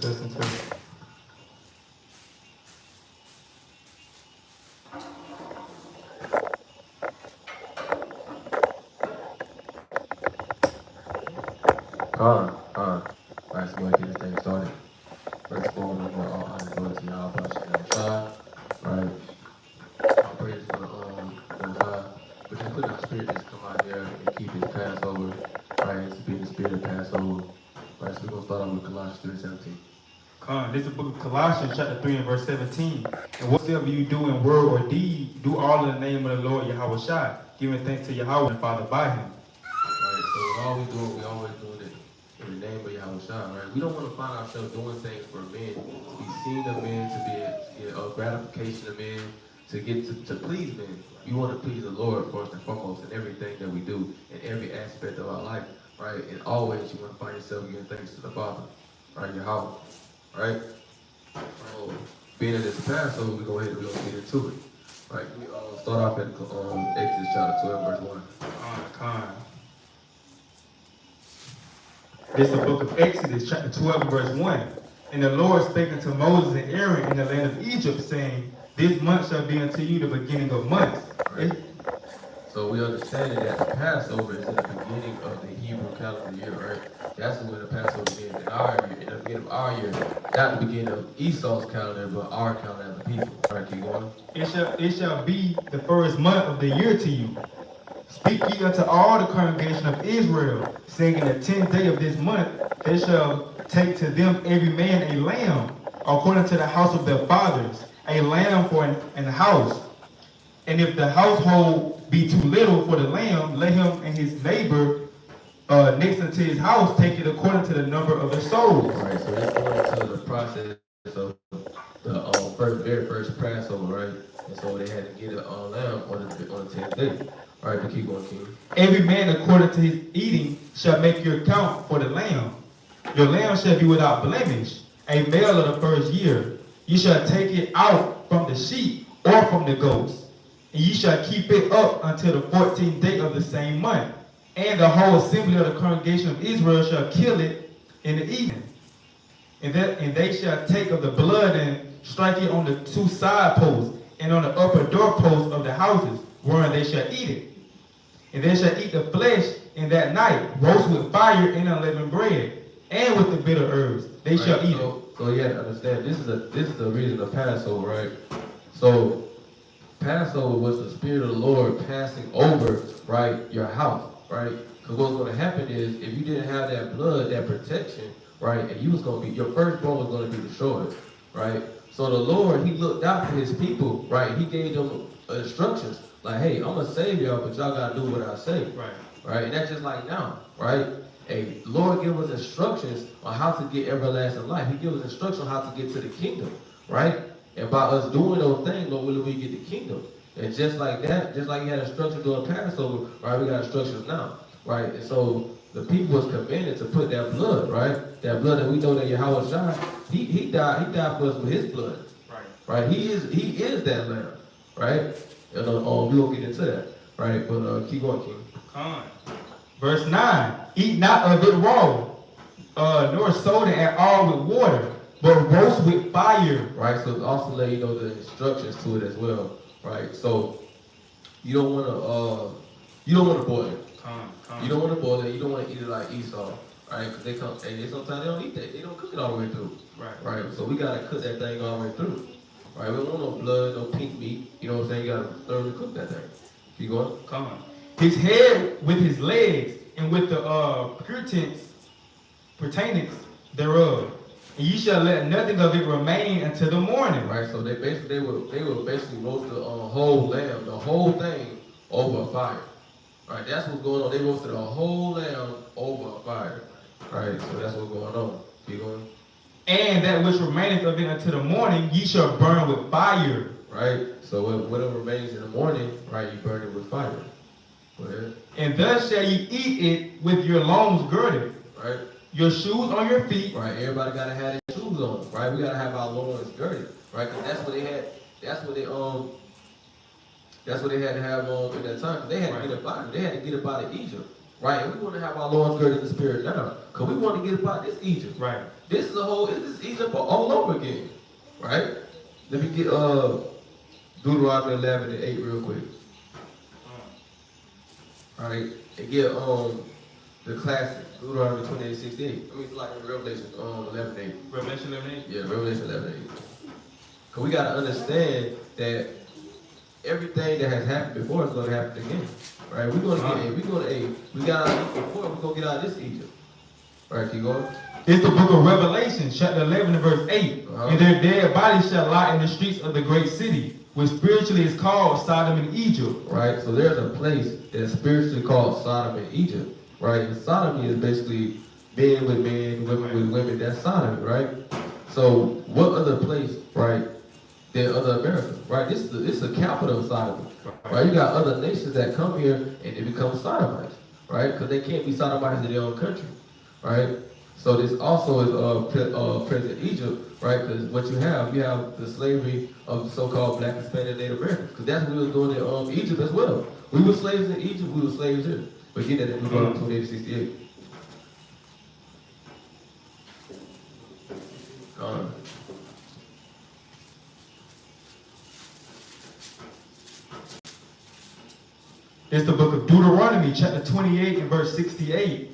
Testing, testing. Alright, so we'll get this thing started. First of all, we want all honor and glory to y'all, Pastor Right? All praise for the Most High. But just put our spirit just come out here and keep his Passover, right? And to be the spirit of Passover. Right, so we're going to start off with Colossians 3:17. This is the book of Colossians, chapter 3 and verse 17. And whatsoever you do in word or deed, do all in the name of the Lord Yahweh Shai, giving thanks to Yahweh and Father by him. Right, so with all we do, we always doing it in the name of Yahweh Shai, right? We don't want to find ourselves doing things for men, to be seen of men, to get a gratification of men, to get to please men. We want to please the Lord first and foremost in everything that we do, in every aspect of our life, right? And always you want to find yourself giving thanks to the Father, right? Yahweh, right? So, being that it's Passover, we go ahead and we're going to get into it, right? We start off at Exodus chapter 12, verse 1. This is the book of Exodus, chapter 12, verse 1. And the Lord spake unto Moses and Aaron in the land of Egypt, saying, This month shall be unto you the beginning of months. Right. So we understand that the Passover is in the beginning of the Hebrew calendar year, right? That's when the Passover begins in our year, in the beginning of our year, not the beginning of Esau's calendar, but our calendar as a people. All right, keep going. It shall be the first month of the year to you. Speak ye unto all the congregation of Israel, saying, in the 10th day of this month, they shall take to them every man a lamb, according to the house of their fathers, a lamb for an house. And if the household be too little for the lamb, let him and his neighbor next unto his house take it according to the number of their souls. All right, so that's going into the process of the very first Passover, right? And so they had to get a lamb on the 10th day. All right, but keep going, King. Every man according to his eating shall make your count for the lamb. Your lamb shall be without blemish, a male of the first year. You shall take it out from the sheep or from the goats, and ye shall keep it up until the 14th day of the same month. And the whole assembly of the congregation of Israel shall kill it in the evening. And they shall take of the blood and strike it on the two side posts and on the upper doorposts of the houses, wherein they shall eat it. And they shall eat the flesh in that night, roast with fire and unleavened bread, and with the bitter herbs. They shall eat it. So you have to understand, this is the reason of Passover, right? So Passover was the Spirit of the Lord passing over, right, your house, right? Because what's going to happen is, if you didn't have that blood, that protection, right, and you was going to be, your firstborn was going to be destroyed, right? So the Lord, he looked out for his people, right? He gave them instructions, like, hey, I'm going to save y'all, but y'all got to do what I say, right? And that's just like now, right? Hey, Lord give us instructions on how to get everlasting life. He gives us instructions on how to get to the kingdom, right? And by us doing those things, Lord, will we get the kingdom? And just like that, just like he had instructions during Passover, right, we got instructions now, right? And so the people was commanded to put that blood, right? That blood that we know that Yahweh Shai, he died for us with his blood, right? He is that lamb, right? And we won't get into that, right? But keep going, King. Verse 9, eat not of it raw, nor soda at all with water, but roast with fire. Right, so also let you know the instructions to it as well, right? So you don't want to boil it. You don't want to boil it. You don't want to eat it like Esau, right? Because they come and sometimes they don't eat that. They don't cook it all the way through, right? So we gotta cook that thing all the way through, right? We don't want no blood, no pink meat. You know what I'm saying? You gotta thoroughly cook that thing. Keep going. His head with his legs and with the pertainings thereof. And ye shall let nothing of it remain until the morning. Right, so they would basically roast the whole lamb, the whole thing over a fire. Right, that's what's going on. They roasted a whole lamb over a fire. Right, so that's what's going on. Keep going. And that which remaineth of it until the morning, ye shall burn with fire. Right, so whatever remains in the morning, right, you burn it with fire. Go ahead. And thus shall ye eat it with your loins girded. Right. Your shoes on your feet. Right, everybody gotta have their shoes on. Right, we gotta have our loins girded. Right, because that's what they had. That's what they had to have in that time. They had to get up out. They had to get up out of Egypt. right? And we want to have our loins girded in the spirit now, because we want to get about this Egypt. Right. This is Egypt all over again, right? Let me get Deuteronomy 11 and 8 real quick. All right, and get the classic Deuteronomy 28:68. I mean, it's like in Revelation 11:8. Revelation 11:8. Yeah, Revelation 11:8. Because we got to understand that everything that has happened before is going to happen again, right? We got out of Egypt before. We're going to get out of this Egypt. All right, keep going. It's the book of Revelation, chapter 11 and verse 8. And their dead bodies shall lie in the streets of the great city, which spiritually is called Sodom and Egypt. Right, so there's a place that's spiritually called Sodom and Egypt, right? And sodomy is basically men with men, women with women. That's sodomy, right? So what other place, right, than other America, right? This is the capital of sodomy, right? You got other nations that come here and they become sodomites, right? Because they can't be sodomites in their own country, right? So this also is present Egypt, right? Because what you have the slavery of the so-called Black, Hispanic, Native Americans. Because that's what we was doing in Egypt as well. We were slaves in Egypt, we were slaves here. But get that in Deuteronomy 28:68. It's the book of Deuteronomy, chapter 28 and verse 68.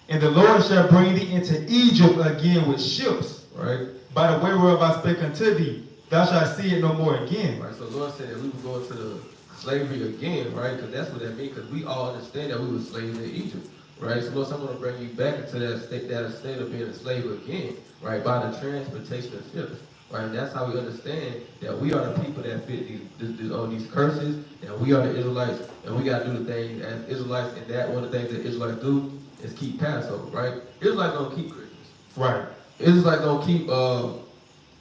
And the Lord shall bring thee into Egypt again with ships, right? By the way whereof I spake unto thee, thou shalt see it no more again. Right, so the Lord said that we would go into the slavery again, right? Because that's what that means, because we all understand that we were slaves in Egypt, right? So Lord, I'm going to bring you back into that state of being a slave again, right? By the transportation of ships, right? And that's how we understand that we are the people that fit these curses, and we are the Israelites, and we got to do the things as Israelites, and that one of the things that Israelites do is keep Passover, right? Israelites don't keep Christmas. Right. Israelites don't keep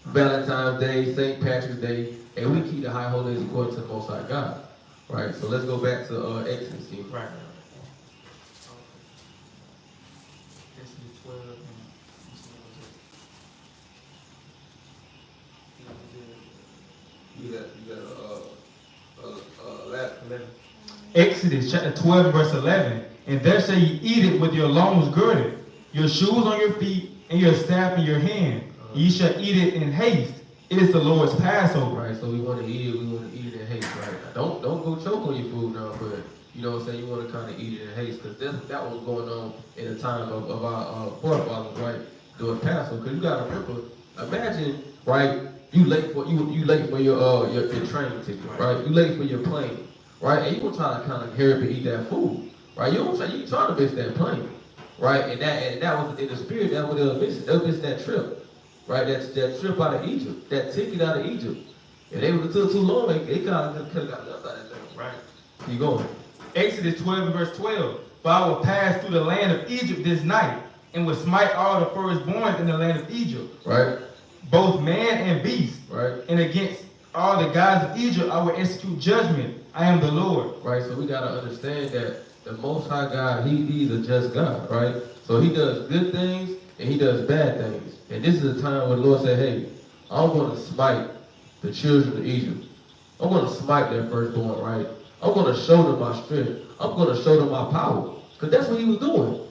Valentine's Day, St. Patrick's Day, and we keep the high holidays according to the Most High God, right? So let's go back to Exodus. Right. You got 11. Exodus chapter 12 and verse 11. And there shall ye eat it with your loins girded, your shoes on your feet, and your staff in your hand. Ye shall eat it in haste. It is the Lord's Passover. Right, so we want to eat it. We want to eat it in haste, right? Don't go choke on your food now, but you know what I'm saying. You want to kind of eat it in haste, because that was going on in the time of our forefathers, right? Doing Passover, because you gotta remember. Imagine, right? You late for your train ticket, right? You late for your plane, right? And you gonna try to kind of hurry up and eat that food, right? You trying to miss that plane, right? And that was in the spirit. That was they'll miss that trip, right? That trip out of Egypt, that ticket out of Egypt. And they was too long. They could have got left out of that thing, right? Keep going. Exodus 12 and verse 12. For I will pass through the land of Egypt this night, and will smite all the firstborn in the land of Egypt. Right. Both man and beast. Right. And against all the gods of Egypt I will execute judgment. I am the Lord. Right, so we got to understand that the Most High God, He's a just God, right? So He does good things and He does bad things. And this is a time when the Lord said, hey, I'm going to smite the children of Egypt. I'm going to smite their firstborn, right? I'm going to show them my strength. I'm going to show them my power. Because that's what He was doing.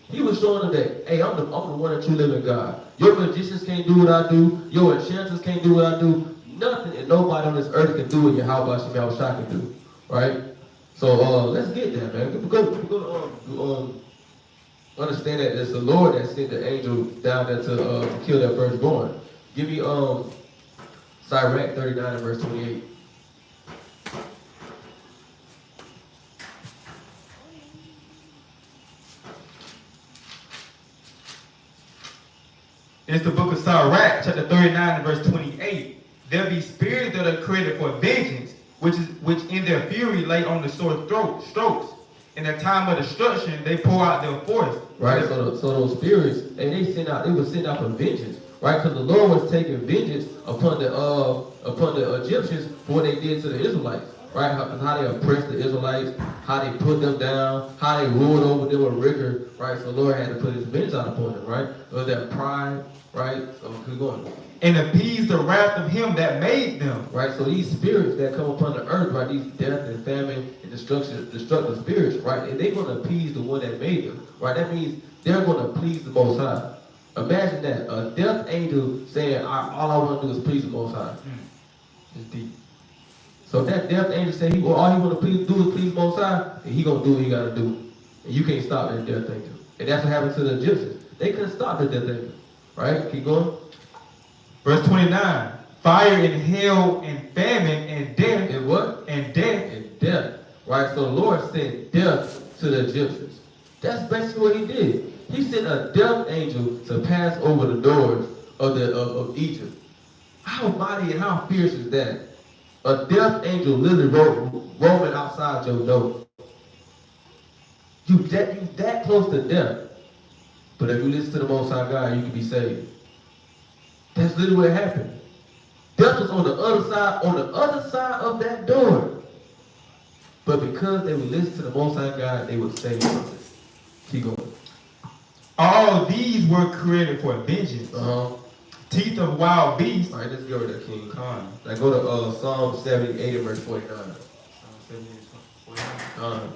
He was showing them that, hey, I'm the one and true living God. Your magicians can't do what I do. Your enchanters can't do what I do. Nothing and nobody on this earth can do what Yahweh Shai can do. Right? So let's get that, man. We're going to understand that it's the Lord that sent the angel down there to kill that firstborn. Give me Sirach 39 and verse 28. It's the book of Sirach, chapter 39 and verse 28. There be spirits that are created for vengeance, which in their fury lay on the sword strokes. In the time of destruction, they pour out their force. Right, so those spirits, and they were sent out for vengeance, right? Because the Lord was taking vengeance upon the Egyptians for what they did to the Israelites, right? How they oppressed the Israelites, how they put them down, how they ruled over them with rigor, right? So the Lord had to put His vengeance out upon them, right? It was that pride, right? So keep going. and appease the wrath of him that made them. Right, so these spirits that come upon the earth, right, these death and famine and destructive spirits, right, and they're going to appease the one that made them, right? That means they're going to please the Most High. Imagine that, a death angel saying, all I want to do is please the Most High. It's deep. So that death angel said, all he want to do is please the Most High, and he going to do what he got to do. And you can't stop that death angel. And that's what happened to the Egyptians. They couldn't stop the death angel, right? Keep going. Verse 29, fire and hell and famine and death. And what? And death. And death. Right? So the Lord sent death to the Egyptians. That's basically what he did. He sent a death angel to pass over the doors of Egypt. How mighty and how fierce is that? A death angel literally roaming outside your door. You that close to death. But if you listen to the Most High God, you can be saved. That's literally what happened. Death was on the other side of that door. But because they would listen to the Most High God, they would save something. Keep going. All these were created for vengeance. Teeth of wild beasts. All right, let's go to that King Khan. Now go to Psalm 78 and verse 49. Psalm 78 and 49.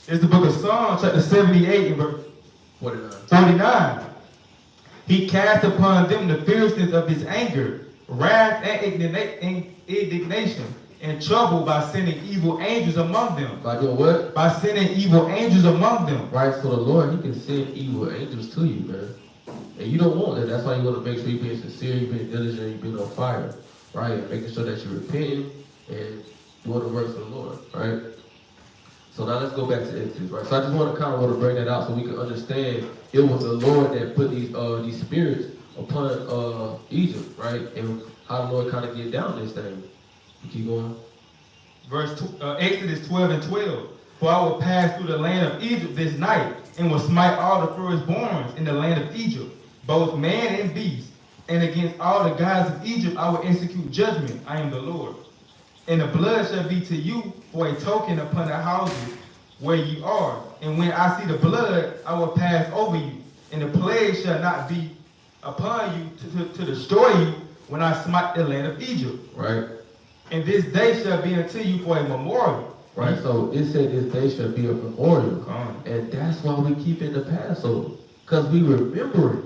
It's the book of Psalms, chapter 78 and verse 49. He cast upon them the fierceness of his anger, wrath and indignation, and trouble by sending evil angels among them. By doing what? By sending evil angels among them. Right, so the Lord, he can send evil angels to you, man. And you don't want that. That's why you want to make sure you're being sincere, you're being diligent, you're being on fire, right? And making sure that you're repenting and doing the works of the Lord, right? So now let's go back to Exodus, right? So I just want to bring that out so we can understand it was the Lord that put these spirits upon Egypt, right? And how the Lord kind of get down this thing. You keep going. Exodus 12 and 12. For I will pass through the land of Egypt this night, and will smite all the firstborns in the land of Egypt, both man and beast. And against all the gods of Egypt I will execute judgment. I am the Lord. And the blood shall be to you for a token upon the houses where you are. And when I see the blood, I will pass over you. And the plague shall not be upon you to destroy you when I smite the land of Egypt. Right. And this day shall be unto you for a memorial. Right, so it said this day shall be a memorial. And that's why we keep in the Passover. Because we remember it.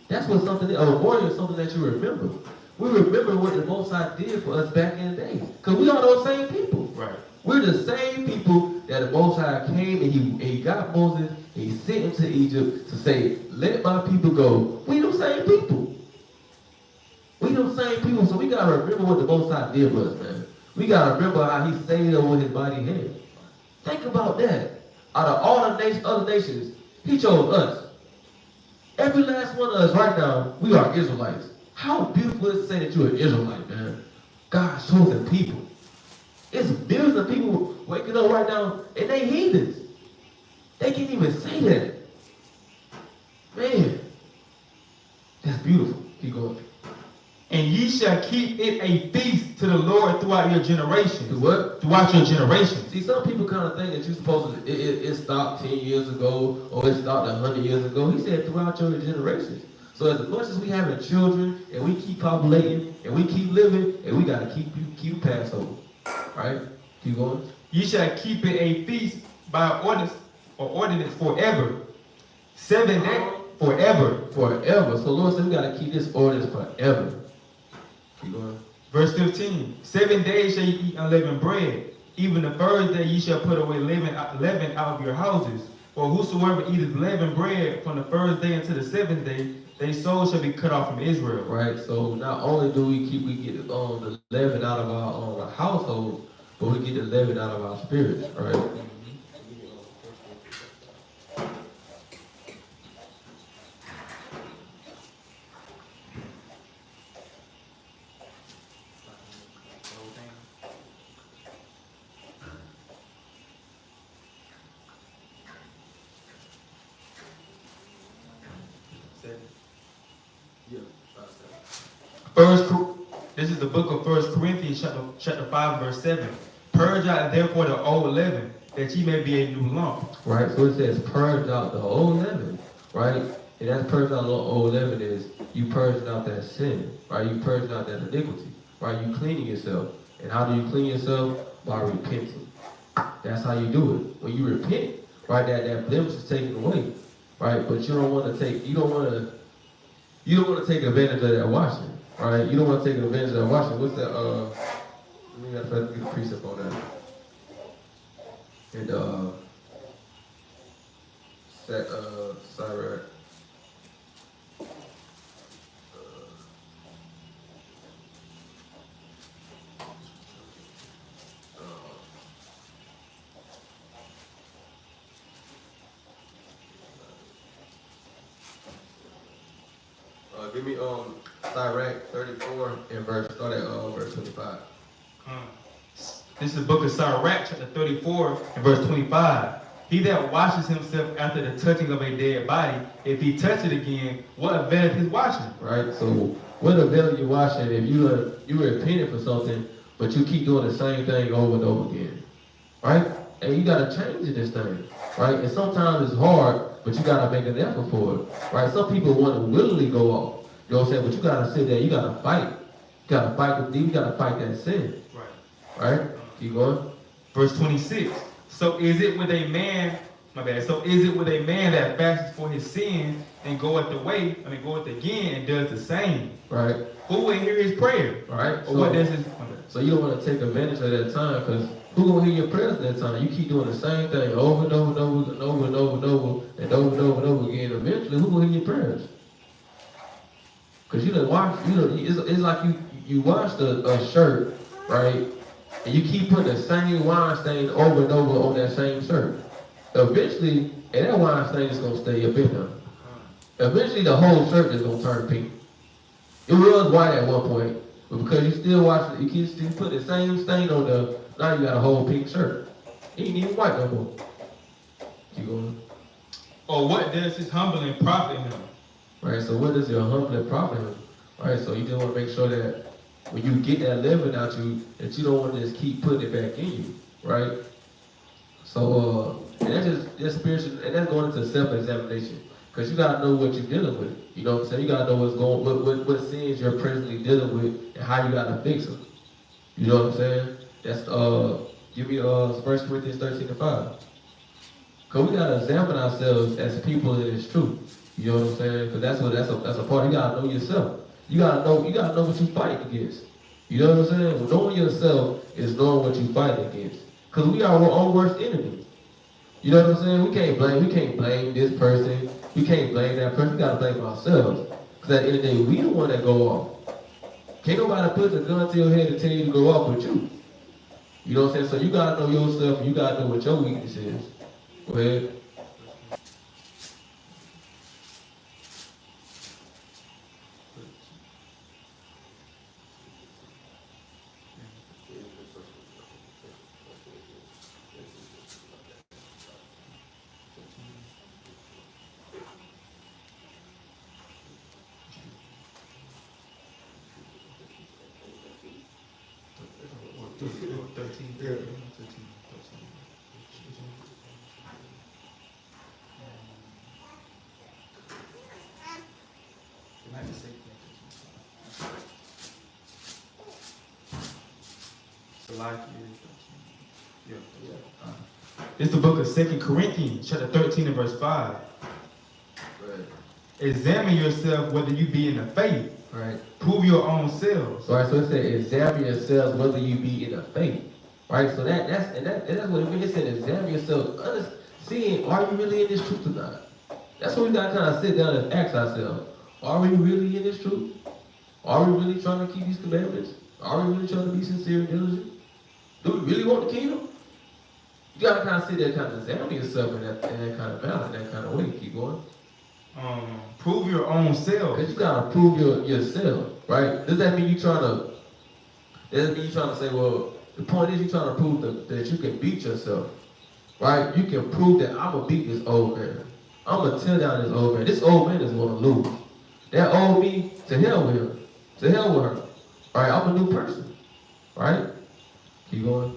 That's what a memorial is something that you remember. We remember what the Most High did for us back in the day. Because we are those same people. Right. We're the same people that the Most High came and he got Moses and he sent him to Egypt to say, let my people go. We the same people. We the same people, so we got to remember what the Most High did for us, man. We got to remember how he saved us with his mighty hand. Think about that. Out of all the other nations, he chose us. Every last one of us right now, we are Israelites. How beautiful is it to say that you're an Israelite, man? God's chosen people. It's millions of people waking up right now, and they heathens. They can't even say that. Man, that's beautiful. Keep going. And ye shall keep it a feast to the Lord throughout your generations. Do what? Throughout your generations. See, some people kind of think that you're supposed to, it stopped 10 years ago, or it stopped 100 years ago. He said throughout your generations. So as much as we having children, and we keep populating, and we keep living, and we got to keep Passover. Right? Keep going. Ye shall keep it a feast by ordinance forever. 7 days forever. Forever. So Lord said we got to keep this ordinance forever. Keep going. Verse 15. 7 days shall ye eat unleavened bread. Even the first day ye shall put away leaven out of your houses. For whosoever eateth leavened bread from the first day until the 7th day, their soul shall be cut off from Israel. Right. So not only do we get the leaven out of our household, but we get the leaven out of our spirits. Right. This is the book of 1 Corinthians chapter 5 verse 7. Purge out therefore the old leaven, that ye may be a new lump. Right? So it says purge out the old leaven, right? And that purge out the old leaven is you purging out that sin, right? You purging out that iniquity, right? You cleaning yourself. And how do you clean yourself? By repenting. That's how you do it. When you repent, right, that blemish is taken away, right? But you don't want to take advantage of that washing, right? You don't want to take advantage of that washing. What's that? Let me get a precept on that. And sorry. Give me Sirach 34 and start at verse 25. This is the book of Sirach, chapter 34 and verse 25. He that washes himself after the touching of a dead body, if he touch it again, what availeth his washing? Right. So what availeth your washing if you repented for something, but you keep doing the same thing over and over again, right? And you gotta change this thing, right? And sometimes it's hard, but you gotta make an effort for it, right? Some people want to willingly go off. You know what I'm saying? But you gotta sit there, you gotta fight. You gotta fight with you gotta fight that sin. Right? Keep going. Verse 26. So is it with a man that fasts for his sins and goeth again and does the same? Right. Who will hear his prayer? Right. Or what does his So you don't want to take advantage of that time, because who gonna hear your prayers at that time? You keep doing the same thing over and over and over and over and over and over and over and over and over again. Eventually, who gonna hear your prayers? Because you done wash, it's like you washed a shirt, right? And you keep putting the same wine stain over and over on that same shirt. Eventually, and that wine stain is gonna stay up in there. Eventually, the whole shirt is gonna turn pink. It was white at one point, but because you still wash it, you keep still put the same stain on now you got a whole pink shirt. It ain't even white no more. Keep going. Or what does his humbling profit him? Right, so what does your humbling profit him? Right, so you just want to make sure that when you get that leaven out you, that you don't want to just keep putting it back in you, right? So, and that's just spiritual, and that's going into self-examination. Because you got to know what you're dealing with. You know what I'm saying? You got to know what sins you're presently dealing with and how you got to fix them. You know what I'm saying? That's, give me 1 Corinthians 13:5. Because we got to examine ourselves as people in this truth. You know what I'm saying? Because that's a part. You got to know yourself. You gotta know what you fight against. You know what I'm saying? Well, knowing yourself is knowing what you fight against. Because we are our own worst enemy. You know what I'm saying? We can't blame this person. We can't blame that person. We gotta blame ourselves. Because at the end of the day, we the one that go off. Can't nobody put the gun to your head and tell you to go off with you. You know what I'm saying? So you gotta know yourself and you gotta know what your weakness is. Go ahead. It's the book of 2 Corinthians, chapter 13 and verse 5. Right. Examine yourself whether you be in the faith. Right. Prove your own selves. Right. So it said, examine yourselves whether you be in the faith. Right. So that's what it means. It said, examine yourself. Seeing, are you really in this truth or not? That's what we got to kind of sit down and ask ourselves. Are we really in this truth? Are we really trying to keep these commandments? Are we really trying to be sincere and diligent? Do we really want the kingdom? You got to kind of sit there and kind of examine yourself in that kind of balance, in that kind of way. Keep going. Prove your own self. Because you got to prove yourself, right? Does that mean you're trying to say, well, the point is you're trying to prove that you can beat yourself, right? You can prove that I'm going to beat this old man. I'm going to tear down this old man. This old man is going to lose. That old me, to hell with him. To hell with her. All right, I'm a new person, right? Keep going.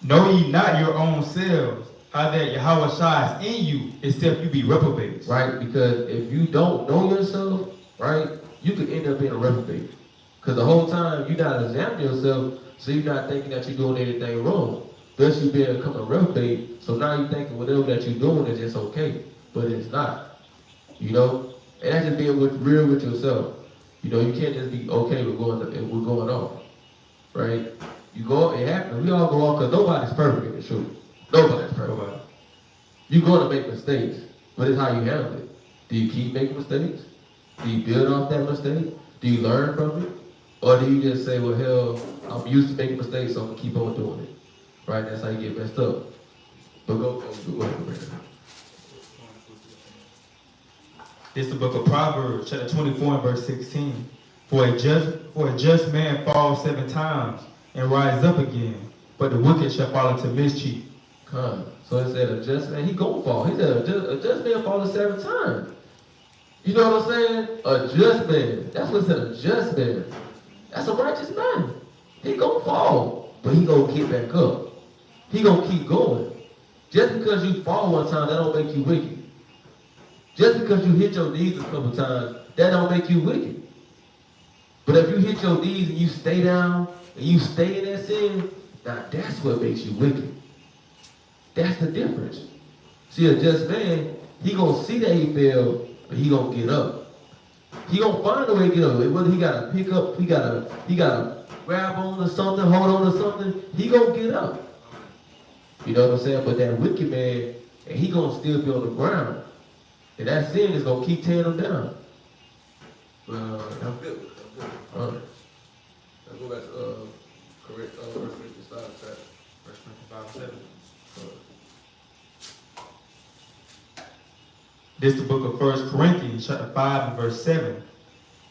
Know ye not your own selves, how that Yahweh Shai is in you, except you be reprobates. Right? Because if you don't know yourself, right, you could end up being a reprobate. Because the whole time you're not examining yourself, so you're not thinking that you're doing anything wrong. Thus you become a reprobate, so now you're thinking whatever that you're doing is just okay. But it's not. You know? And that's just being real with yourself. You know, you can't just be okay with going off. Right? You go, it happens. We all go off because nobody's perfect in the truth. Nobody's perfect. Nobody. You're going to make mistakes, but it's how you handle it. Do you keep making mistakes? Do you build off that mistake? Do you learn from it? Or do you just say, well, hell, I'm used to making mistakes, so I'm going to keep on doing it. Right? That's how you get messed up. But go ahead, Brandon. This is the book of Proverbs, chapter 24 and verse 16. For a just man falls 7 times and rises up again, but the wicked shall fall into mischief. So it said a just man, he gonna fall. He said a just man falls 7 times. You know what I'm saying? A just man. That's what it said, a just man. That's a righteous man. He gonna fall, but he gonna get back up. He gonna keep going. Just because you fall one time, that don't make you wicked. Just because you hit your knees a couple times, that don't make you wicked. But if you hit your knees and you stay down and you stay in that sin, now that's what makes you wicked. That's the difference. See, a just man, he gonna see that he fell, but he gonna get up. He gonna find a way to get up. Whether he gotta pick up, he gotta grab on to something, hold on to something, he gonna get up. You know what I'm saying? But that wicked man, and he gonna still be on the ground. And that sin is gonna keep tearing him down. That's good. All right. Let's go back to correct verse 55, Verse 25:7. This is the book of 1 Corinthians, chapter 5 and verse 7.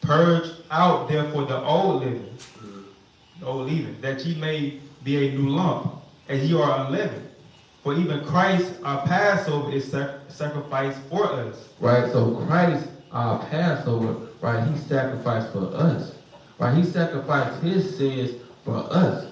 Purge out therefore the old living, the old leaven, that ye may be a new lump, as ye are unleavened. For even Christ, our Passover, is sacrificed for us. Right, so Christ, our Passover, right, he sacrificed for us. Right, he sacrificed his sins for us.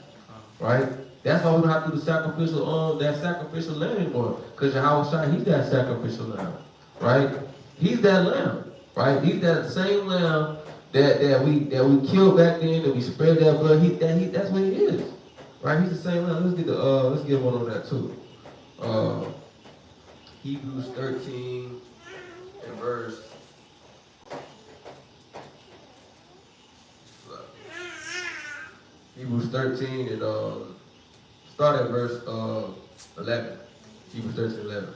Right? That's why we don't have to do the sacrificial that sacrificial lamb anymore. Because Yahweh Shai, he's that sacrificial lamb. Right? He's that lamb. Right? He's that same lamb that we killed back then, that we spread that blood. That's what he is. Right? He's the same lamb. Let's get one on that too. Hebrews 13 and verse. Hebrews 13 and start at verse 11. Hebrews 13, 11.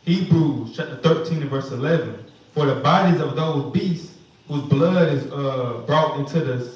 Hebrews chapter 13 and verse 11. For the bodies of those beasts whose blood is brought into the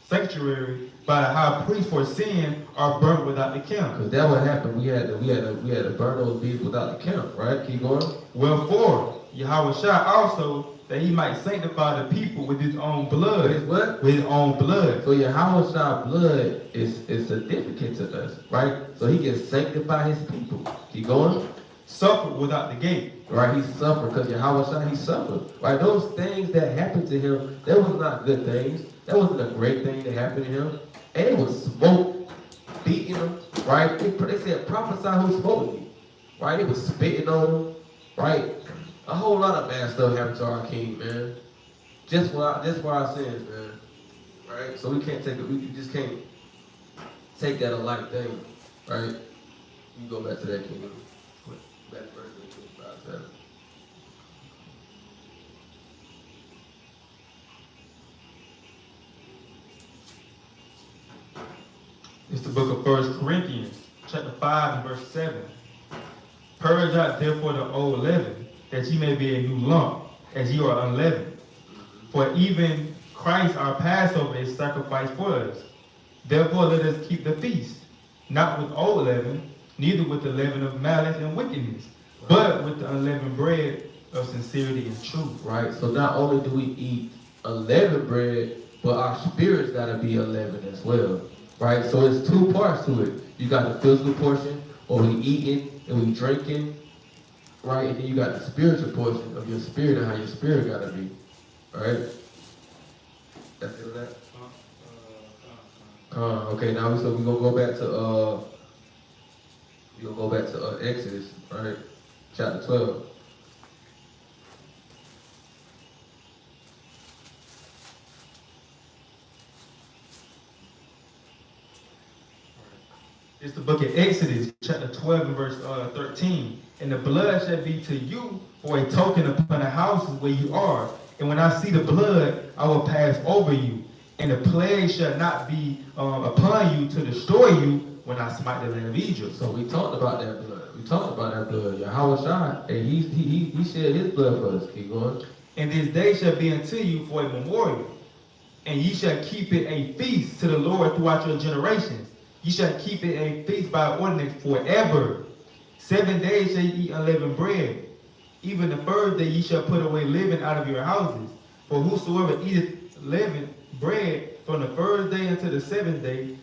sanctuary by the high priest for sin are burnt without the camp. Because that what happened. We had to burn those beasts without the camp, right? Keep going. Wherefore, Yahweh Shai also, that he might sanctify the people with his own blood. With his what? With his own blood. So Yahweh Shai blood is significant to us, right? So he can sanctify his people. Keep going. Suffered without the gate. Right, he suffered because Yahweh Shai, he suffered. Right, those things that happened to him, that was not good things. That wasn't a great thing that happened to him. And it was smoke beating him, right? They said, prophesy who smote me. Right, it was spitting on him, right? A whole lot of bad stuff happened to our king, man. Just for our sins, man. Right? So we just can't take that a light thing, right? You go back to that king. Back to verse 25:7. It's the book of 1 Corinthians, chapter 5 and verse 7. Purge out therefore the old leaven, that ye may be a new lump, as ye are unleavened. For even Christ our Passover is sacrificed for us. Therefore let us keep the feast, not with old leaven, neither with the leaven of malice and wickedness, but with the unleavened bread of sincerity and truth. Right? So not only do we eat unleavened bread, but our spirits got to be unleavened as well. Right? So it's two parts to it. You got the physical portion, or we eating and we drinking, right? And then you got the spiritual portion of your spirit and how your spirit got to be. Right? That's it, that? Okay, now we're going to go back to We're going to go back to Exodus, right? Chapter 12. It's the book of Exodus, chapter 12 and verse 13. And the blood shall be to you for a token upon the houses where you are. And when I see the blood, I will pass over you. And the plague shall not be upon you to destroy you when I smite the land of Egypt. So we talked about that blood. We talked about that blood. Yahweh Shai, and he shed his blood for us. Keep going. And this day shall be unto you for a memorial. And ye shall keep it a feast to the Lord throughout your generations. Ye shall keep it a feast by ordinance forever. 7 days shall ye eat unleavened bread. Even the first day ye shall put away leaven out of your houses. For whosoever eateth leavened bread from the first day until the 7th day,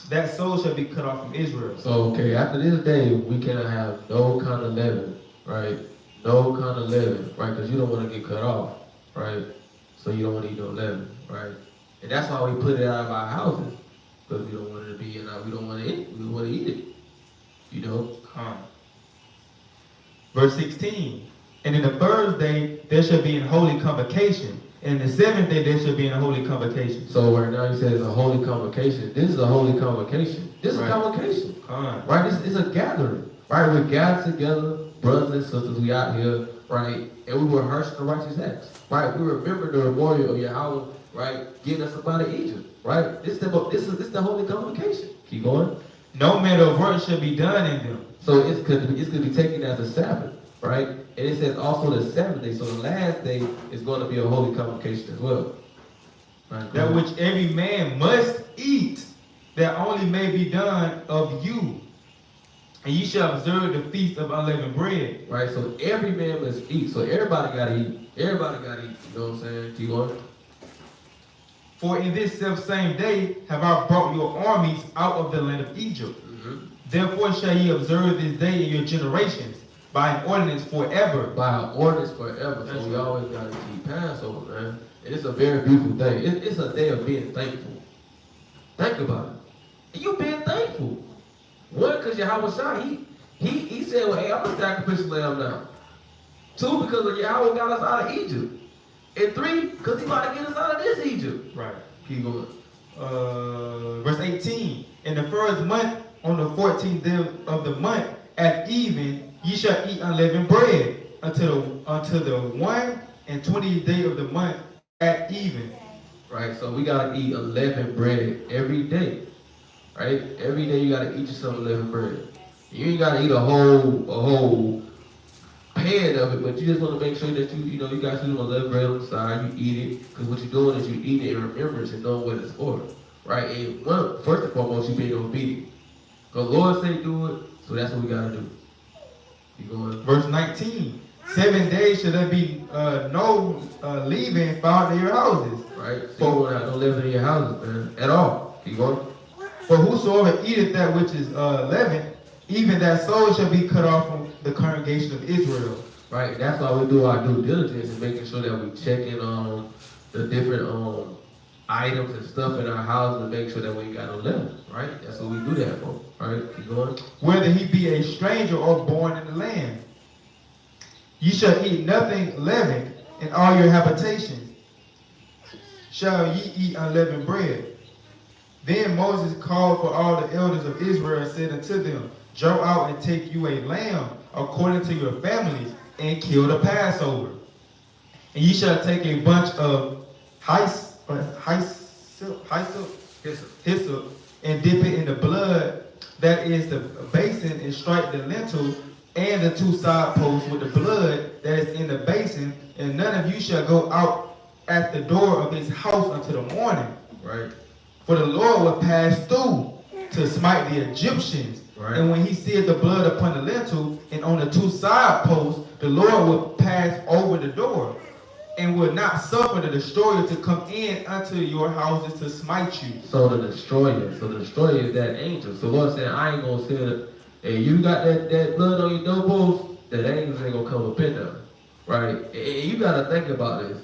that soul shall be cut off from Israel. So, okay, after this day, we cannot have no kind of leaven, right? No kind of leaven, right? Because you don't want to get cut off, right? So you don't want to eat no leaven, right? And that's why we put it out of our houses. Because we don't want it to be in our, we don't want to eat it. We don't want to eat it. You know? Verse 16. And in the first day there shall be an holy convocation. And in the 7th day there shall be a holy convocation. So right now he says a holy convocation. This is a holy convocation. This is a convocation. Right? This is a gathering. Right? We're gathered together, brothers and sisters, we out here, right? And we rehearse the righteous acts. Right? We remember the memorial of Yahweh, right? Getting us up out of Egypt. Right? This is the holy convocation. Keep going. No manner of work shall be done in them. So it's going to be taken as a Sabbath, right? And it says also the 7th day. So the last day is going to be a holy convocation as well. Right? That which every man must eat, that only may be done of you. And ye shall observe the feast of unleavened bread. Right? So every man must eat. So everybody got to eat. Everybody got to eat. You know what I'm saying? Keep going. For in this self-same day have I brought your armies out of the land of Egypt. Mm-hmm. Therefore shall ye observe this day in your generations, by an ordinance forever. By an ordinance forever. So we always got to keep Passover, man. And it's a very beautiful day. It's a day of being thankful. Think about it. And you being thankful. One, because Yahweh Shai, he said, well, hey, I'm a sacrificial lamb now. 2, because of Yahweh got us out of Egypt. And 3, because he about to get us out of this Egypt. Right. Keep going. Verse 18. In the first month, on the 14th day of the month, at even, ye shall eat unleavened bread until the 1 and 20th day of the month at even. Right. So we gotta eat unleavened bread every day. Right. Every day you gotta eat yourself unleavened bread. You ain't gotta eat a whole pan of it, but you just want to make sure that you got some unleavened bread on the side, you eat it, because what you're doing is you eat it in remembrance and knowing what it's for, right? And first and foremost, you being obedient. Because the Lord say do it, so that's what we got to do. You going? Verse 19. 7 days shall there be no leaving found in your houses. Right? So you won't have no leaven in your houses, man, at all. You going? For whosoever eateth that which is leavened, even that soul shall be cut off from the congregation of Israel. Right, that's why we do our due diligence and making sure that we check in on the different items and stuff in our house and make sure that we ain't got no leaven, right? That's what we do that for, right? Keep going. Whether he be a stranger or born in the land. Ye shall eat nothing leavened in all your habitations. Shall ye eat unleavened bread. Then Moses called for all the elders of Israel and said unto them, Go out and take you a lamb according to your families, and kill the Passover. And ye shall take a bunch of hyssop, and dip it in the blood that is the basin, and strike the lintel and the 2 side posts with the blood that is in the basin, and none of you shall go out at the door of his house until the morning. Right. For the Lord will pass through to smite the Egyptians. Right. And when he seeth the blood upon the lintel and on the 2 side posts, the Lord will pass over the door and will not suffer the destroyer to come in unto your houses to smite you. So the destroyer is that angel. So the Lord said, I ain't gonna send it. And you got that blood on your doorpost, that angels ain't gonna come up in there. Right? And you gotta think about this.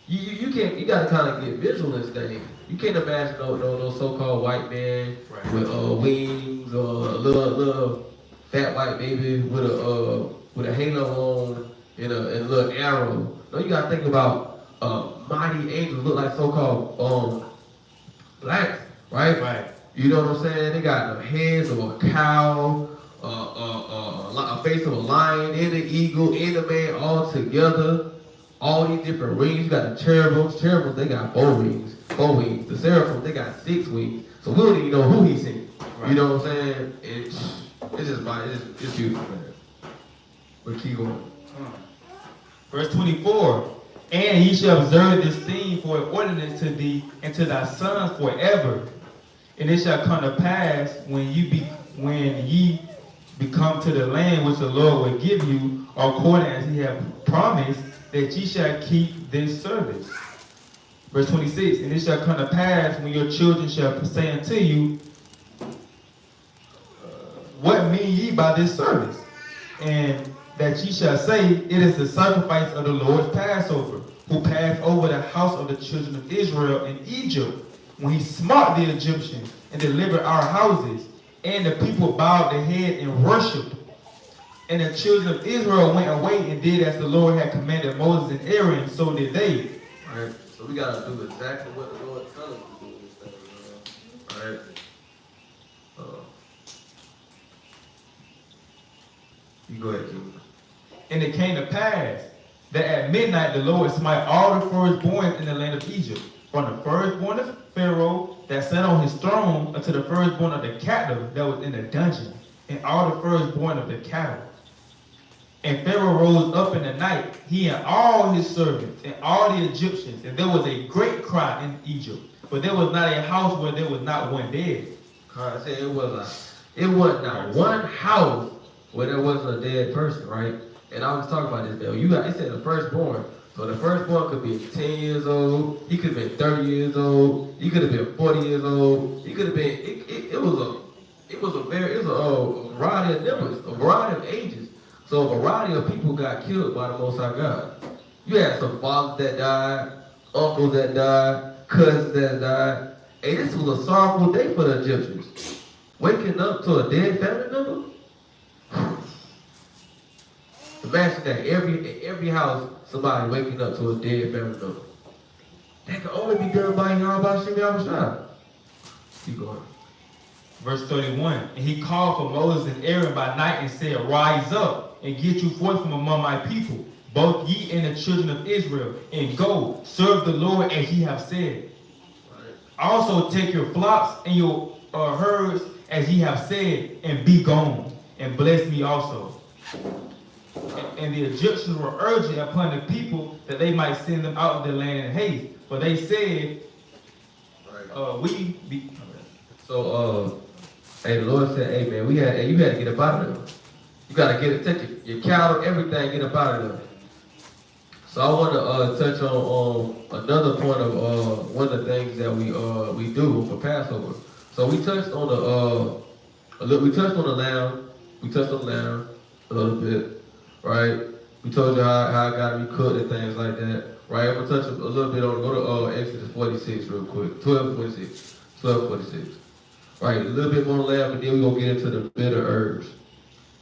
You gotta kind of get visual in this thing. You can't imagine no so-called white man with wings or a little fat white baby with a halo on and a little arrow. No, you gotta think about mighty angels look like so-called blacks, right? Right. You know what I'm saying? They got the heads of a cow, a face of a lion, and an eagle, and a man all together. All these different rings. You got the cherubims. Cherubims, they got 4 wings. 4 wings. The seraphims, they got 6 wings. So we don't even know who he's seen. Right. You know what I'm saying? It's beautiful, man. But keep going. Verse 24. And ye shall observe this thing for an ordinance to thee and to thy sons forever. And it shall come to pass when ye become to the land which the Lord will give you, according as he hath promised, that ye shall keep this service. Verse 26, and it shall come to pass when your children shall say unto you, what mean ye by this service? And that ye shall say, it is the sacrifice of the Lord's Passover, who passed over the house of the children of Israel in Egypt, when he smote the Egyptians and delivered our houses. And the people bowed their head and worshipped. And the children of Israel went away and did as the Lord had commanded Moses and Aaron, so did they. All right, so we got to do exactly what the Lord tells us to do this thing. All right. You go ahead, King. And it came to pass that at midnight the Lord smite all the firstborn in the land of Egypt, from the firstborn of Pharaoh that sat on his throne unto the firstborn of the captive that was in the dungeon, and all the firstborn of the cattle. And Pharaoh rose up in the night, he and all his servants, and all the Egyptians, and there was a great cry in Egypt. But there was not a house where there was not one dead. I said it was not one house where there wasn't a dead person, right? And I was talking about this, though. It said the firstborn. So the firstborn could be 10 years old. He could have been 30 years old. He could have been 40 years old. He could have been. It was a variety of numbers, a variety of ages. So a variety of people got killed by the Most High God. You had some fathers that died, uncles that died, cousins that died. Hey, this was a sorrowful day for the Egyptians. Waking up to a dead family member. Imagine that every house, somebody waking up to a dead family member. That can only be done by Yahweh Shem Yahushua. Keep going. Verse 31, and he called for Moses and Aaron by night and said, rise up and get you forth from among my people, both ye and the children of Israel, and go, serve the Lord as ye have said. Right. Also take your flocks and your herds as ye have said, and be gone, and bless me also. And the Egyptians were urging upon the people that they might send them out of the land in haste. But they said, hey, the Lord said, hey man, you had to get up out of there. You got to take your cattle, everything, get up out of there. So I want to touch on another point of one of the things that we do for Passover. So we touched on the lamb. We touched on the lamb a little bit, right? We told you how it got to be cooked and things like that, right? I'm gonna touch a little bit on. Go to Exodus 46 real quick. 12:46. Right, a little bit more lamb, and then we're gonna get into the bitter herbs.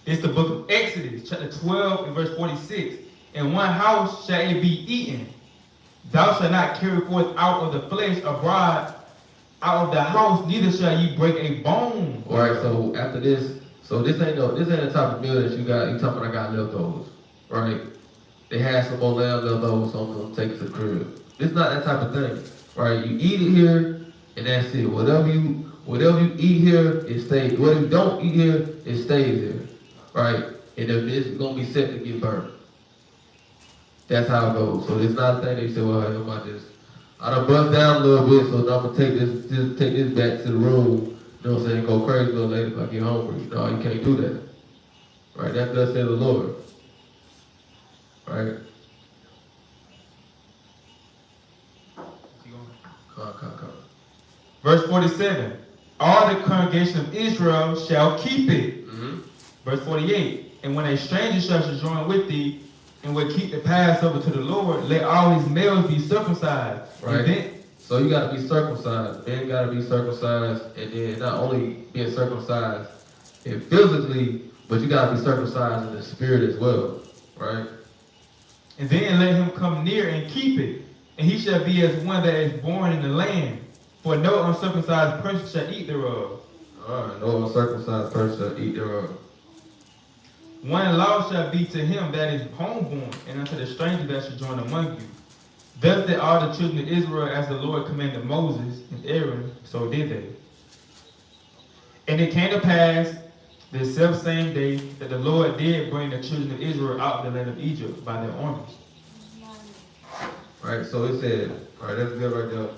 It's the book of Exodus, chapter 12 and verse 46. In one house shall it be eaten. Thou shalt not carry forth out of the flesh abroad out of the house, neither shall you break a bone. All right, so after this, this ain't the type of meal that you got. You talking about I got leftovers, right? They had some more lamb leftovers, so I'm gonna take it to the crib. It's not that type of thing, right? You eat it here, and that's it. Whatever you eat here, it stays. Whatever you don't eat here, it stays here, right? And then it's gonna be set to get burned. That's how it goes. So it's not a thing that you say, well, hey, about this. I done bust down a little bit, so I'm gonna take this back to the room. You know what I'm saying? Go crazy a little later if I get hungry. No, you can't do that. Right? That's thus said the Lord. Right? Come. Verse 47. All the congregation of Israel shall keep it. Mm-hmm. Verse 48. And when a stranger shall join with thee, and will keep the Passover to the Lord, let all his males be circumcised. Right. So you got to be circumcised. Men got to be circumcised, and then not only being circumcised and physically, But you gotta be circumcised in the spirit as well, right? And then let him come near and keep it, and he shall be as one that is born in the land. For no uncircumcised person shall eat thereof. Alright, no uncircumcised person shall eat thereof. One law shall be to him that is homeborn, and unto the stranger that shall join among you. Thus did all the children of Israel, as the Lord commanded Moses and Aaron, so did they. And it came to pass the selfsame day that the Lord did bring the children of Israel out of the land of Egypt by their armies. Right, so it said, alright, that's good right there.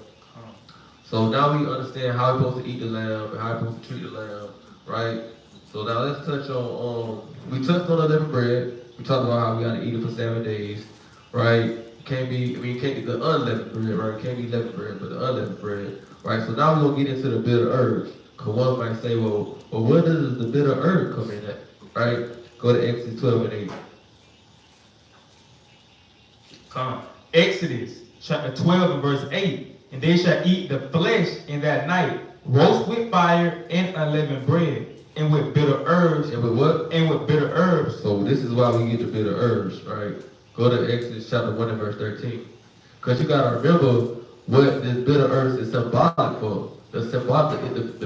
So now we understand how we're supposed to eat the lamb and how we're supposed to treat the lamb, right? So now let's touch on, we touched on unleavened bread. We talked about how we got to eat it for 7 days, right? It can't be, you can't eat the unleavened bread, right? It can't be leavened bread, but the unleavened bread, right? So now we're going to get into the bitter herbs. Because one might say, well, where does the bitter herb come in at, right? Go to Exodus 12 and 8. Come. Exodus chapter 12 and verse 8. And they shall eat the flesh in that night, roast with fire and unleavened bread, and with bitter herbs. And with what? And with bitter herbs. So this is why we get the bitter herbs, right? Go to Exodus chapter 1 and verse 13. Because you got to remember what this bitter herbs is symbolic for. The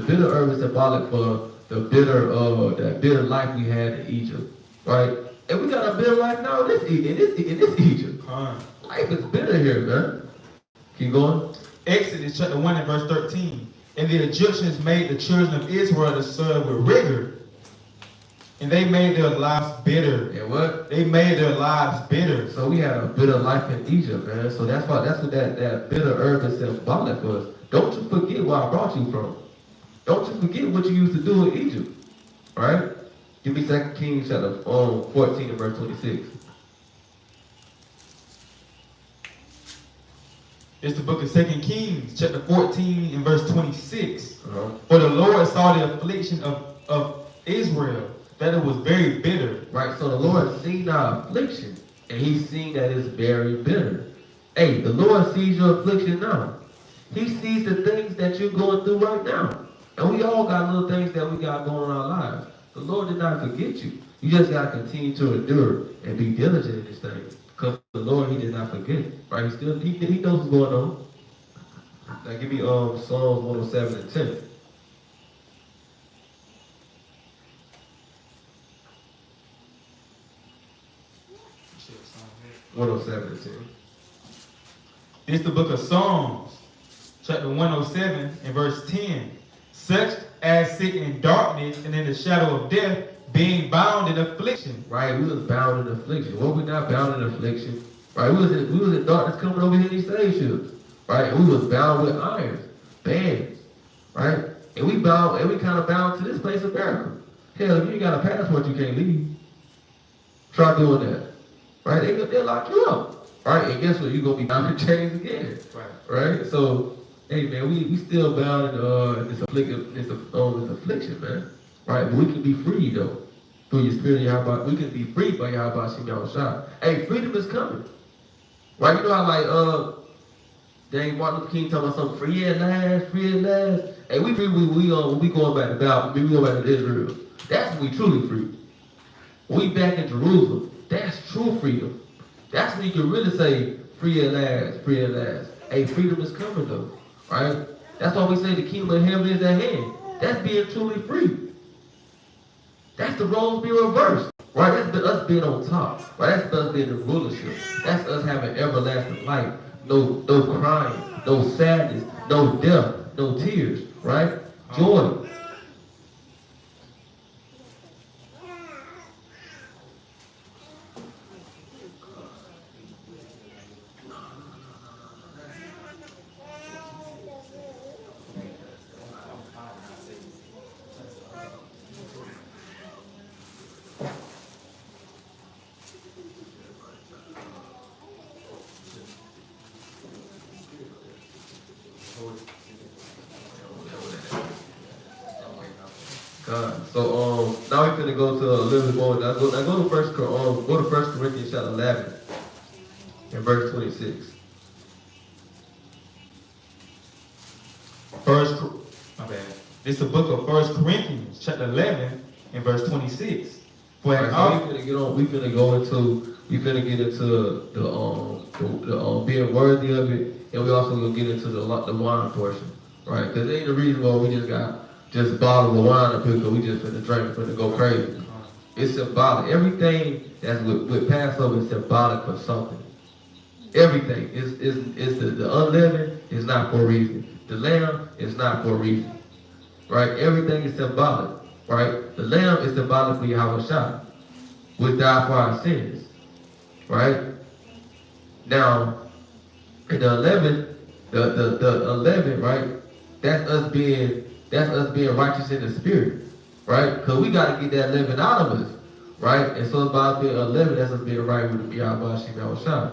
bitter herb is symbolic for the bitter life we had in Egypt, right? And we got a bitter life now in this Egypt. Life is bitter here, man. Keep going. Exodus chapter 1 and verse 13. And the Egyptians made the children of Israel to serve with rigor. And they made their lives bitter. And what? They made their lives bitter. So we had a bitter life in Egypt, man. So that's what that bitter herb is symbolic for us. Don't you forget where I brought you from. Don't you forget what you used to do in Egypt. Right? Give me 2 Kings chapter 14 and verse 26. It's the book of 2 Kings, chapter 14 and verse 26. For the Lord saw the affliction of Israel, that it was very bitter. Right, so the Lord seen our affliction, and he's seen that it's very bitter. Hey, the Lord sees your affliction now. He sees the things that you're going through right now. And we all got little things that we got going on in our lives. The Lord did not forget you. You just got to continue to endure and be diligent in this thing. Because the Lord, he did not forget. Right? He knows what's going on. Now give me Psalms 107 and 10. It's the book of Psalms, chapter 107 and verse 10. Such as sit in darkness and in the shadow of death, being bound in affliction. Right, we was bound in affliction. Were we not bound in affliction? Right, we was in darkness coming over here in these slave ships. Right, and we was bound with irons, bands. Right, and we kind of bound to this place of America. Hell, if you ain't got a passport, you can't leave. Try doing that. Right, they'll lock you up. Right, and guess what? You're gonna be bound in chains again. Right, so hey man, we still bound in this affliction, man. Right, but we can be free though. Through your spirit, Yahweh, we can be free by Yahweh Shem Yahushua. Hey, freedom is coming. Right, you know how dang Martin Luther King talking about something free at last, free at last. Hey, we free when we going back to Babylon, we go back to Israel. That's when we truly free. When we back in Jerusalem, that's true freedom. That's when you can really say free at last, free at last. Hey, freedom is coming though. Right? That's why we say the kingdom of heaven is at hand. That's being truly free. That's the roles being reversed. Right? That's us being on top. Right? That's us being the rulership. That's us having everlasting life. No crying, no sadness, no death, no tears. Right? Joy. So now we're gonna go to a little bit more. Now go to First Corinthians chapter 11 and verse 26. My bad. This is the book of 1 Corinthians chapter 11 and verse 26. For Right, an so we finna get into the being worthy of it, and we also gonna get into the wine portion, right? Because there ain't a reason why we just got just bottles of wine up here because we just finna drink, finna go crazy. It's symbolic. Everything that's with Passover is symbolic for something. Everything is the unleavened is not for a reason. The lamb is not for a reason, right? Everything is symbolic, right? The lamb is symbolic for Yahweh Shah, which died for our sins, right? Now, in the 11, the 11, right? That's us being righteous in the spirit, right? Because we got to get that 11 out of us, right? And so about being 11, that's us being right with the Yahweh Shah,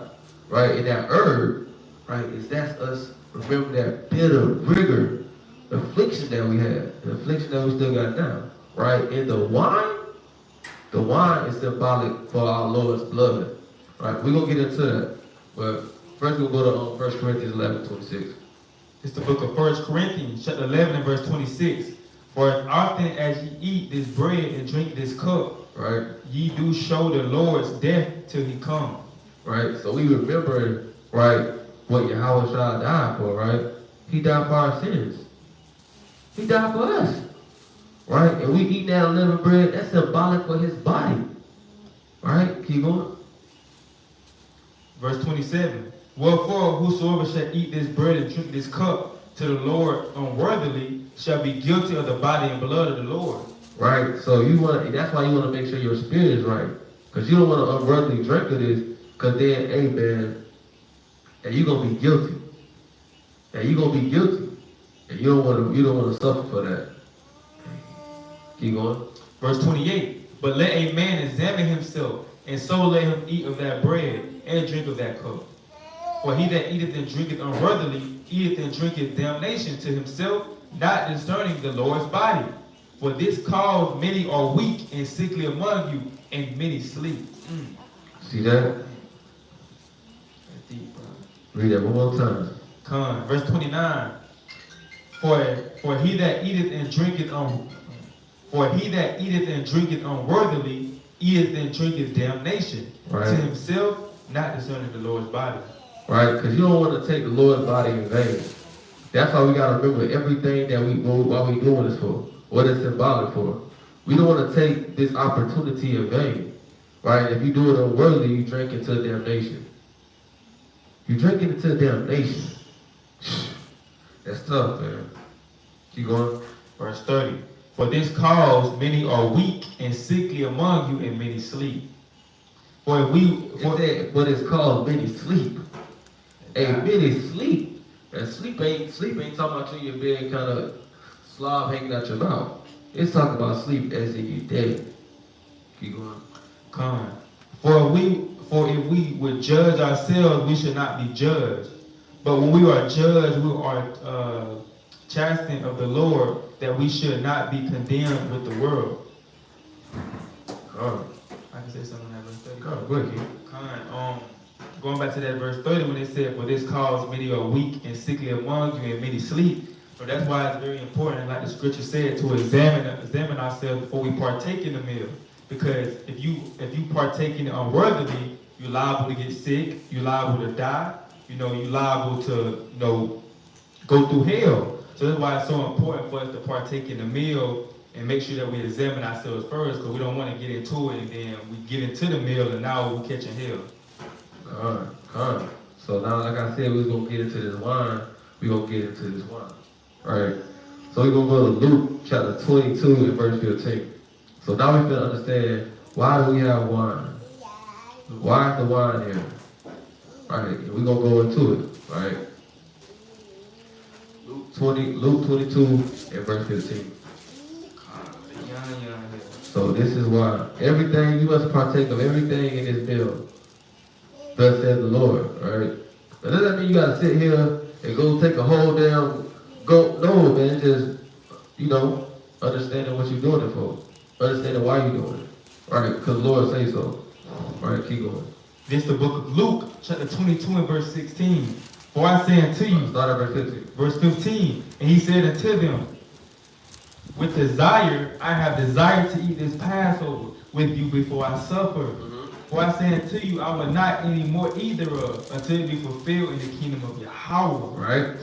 right? And that herb, right, that's us remember that bitter rigor, the affliction that we had, the affliction that we still got now, right? And the wine is symbolic for our Lord's blood, right? We're going to get into that, but first we'll go to 1 Corinthians 11:26. It's the book of 1 Corinthians, chapter 11 and verse 26. For as often as ye eat this bread and drink this cup, right, ye do show the Lord's death till he come. Right, so we remember, right, what Yahweh Shah died for, right? He died for our sins. He died for us, right? And we eat that unleavened bread, that's symbolic for his body, right? Keep going. Verse 27. Wherefore, whosoever shall eat this bread and drink this cup to the Lord unworthily shall be guilty of the body and blood of the Lord. Right, so that's why you want to make sure your spirit is right. Because you don't want to unworthily drink of this, because then, hey man, and you're going to be guilty. And you're going to be guilty. And you don't want to suffer for that. Keep going. Verse 28. But let a man examine himself, and so let him eat of that bread and drink of that cup. For he that eateth and drinketh unworthily, eateth and drinketh damnation to himself, not discerning the Lord's body. For this cause many are weak and sickly among you, and many sleep. See that? Read that one more time. Verse 29. For he that eateth and drinketh unworthily, eateth and drinketh damnation right, to himself, not discerning the Lord's body. Right, because you don't want to take the Lord's body in vain. That's why we got to remember everything that why we doing this for, what it's symbolic for. We don't want to take this opportunity in vain, right? If you do it unworthily, you drink into damnation. You drink into damnation. That's tough, man. Keep going. Verse 30. For this cause many are weak and sickly among you, and many sleep. But it's called many sleep. Hey, many sleep. And sleep ain't talking about you in your bed kind of slob hanging out your mouth. It's talking about sleep as in you dead. Keep going. For if we would judge ourselves, we should not be judged. But when we are judged, we are chastened of the Lord, that we should not be condemned with the world. I can say something on that verse 30. Going back to that verse 30 when it said, for this cause many are weak and sickly among you, and many sleep. So that's why it's very important, like the scripture said, to examine ourselves before we partake in the meal. Because if you partake in it unworthily, you're liable to get sick, you're liable to die, you're liable to go through hell. So that's why it's so important for us to partake in the meal and make sure that we examine ourselves first, because we don't want to get into it and then we get into the meal and now we're catching hell. All right. So now, like I said, we're going to get into this wine. We're going to get into this wine. All right. So we're going to go to Luke chapter 22 and verse 15. So now we can understand, why do we have wine? Why is the wine here? All right. And we're going to go into it. All right. Luke 22 and verse 15. So this is why you must partake of everything in this meal. Thus says the Lord, right? Now, does that mean you gotta sit here and go take a whole no, man, just, understanding what you're doing it for. Understanding why you're doing it. Right? Because the Lord say so. Right, keep going. This is the book of Luke, chapter 22 and verse 16. For I say unto you, start at verse 15. Verse 15, and he said unto them, with desire, I have desired to eat this Passover with you before I suffer. For I say unto you, I will not any more eat thereof until it be fulfilled in the kingdom of Yahweh. Right?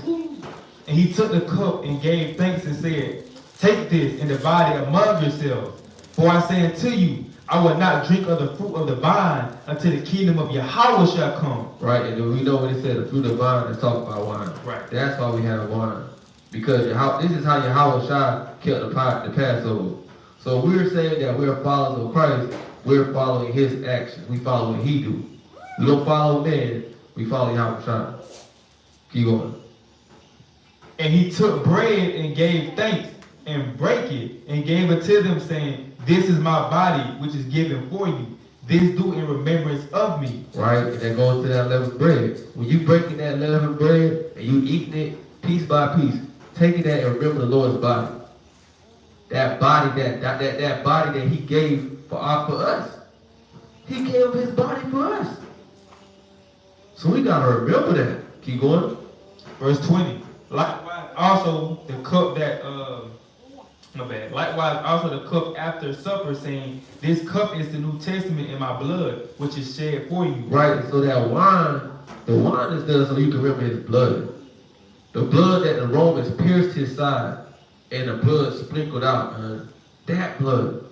And he took the cup and gave thanks and said, take this and divide it among yourselves. For I say unto you, I will not drink of the fruit of the vine until the kingdom of Yahweh shall come. Right, and then we know when it said the fruit of the vine, it's talking about wine. Right. That's why we have wine. Because this is how Yahweh Shai kept the Passover. So we're saying that we're followers of Christ, we're following his actions. We follow what he do. We don't follow man, we follow Yahweh Shai. Keep going. And he took bread and gave thanks and brake it and gave it to them, saying, this is my body which is given for you. This do in remembrance of me. Right, and that goes to that leavened bread. When you breaking that leavened bread and you eating it piece by piece, taking that and remember the Lord's body. That body, that body that he gave for us. He gave his body for us. So we gotta remember that. Keep going. Verse 20. Likewise also the cup that Likewise also the cup after supper, saying, this cup is the New Testament in my blood, which is shed for you. Right, so that wine, the wine is there so you can remember his blood. The blood that the Romans pierced his side and the blood sprinkled out, man. That blood.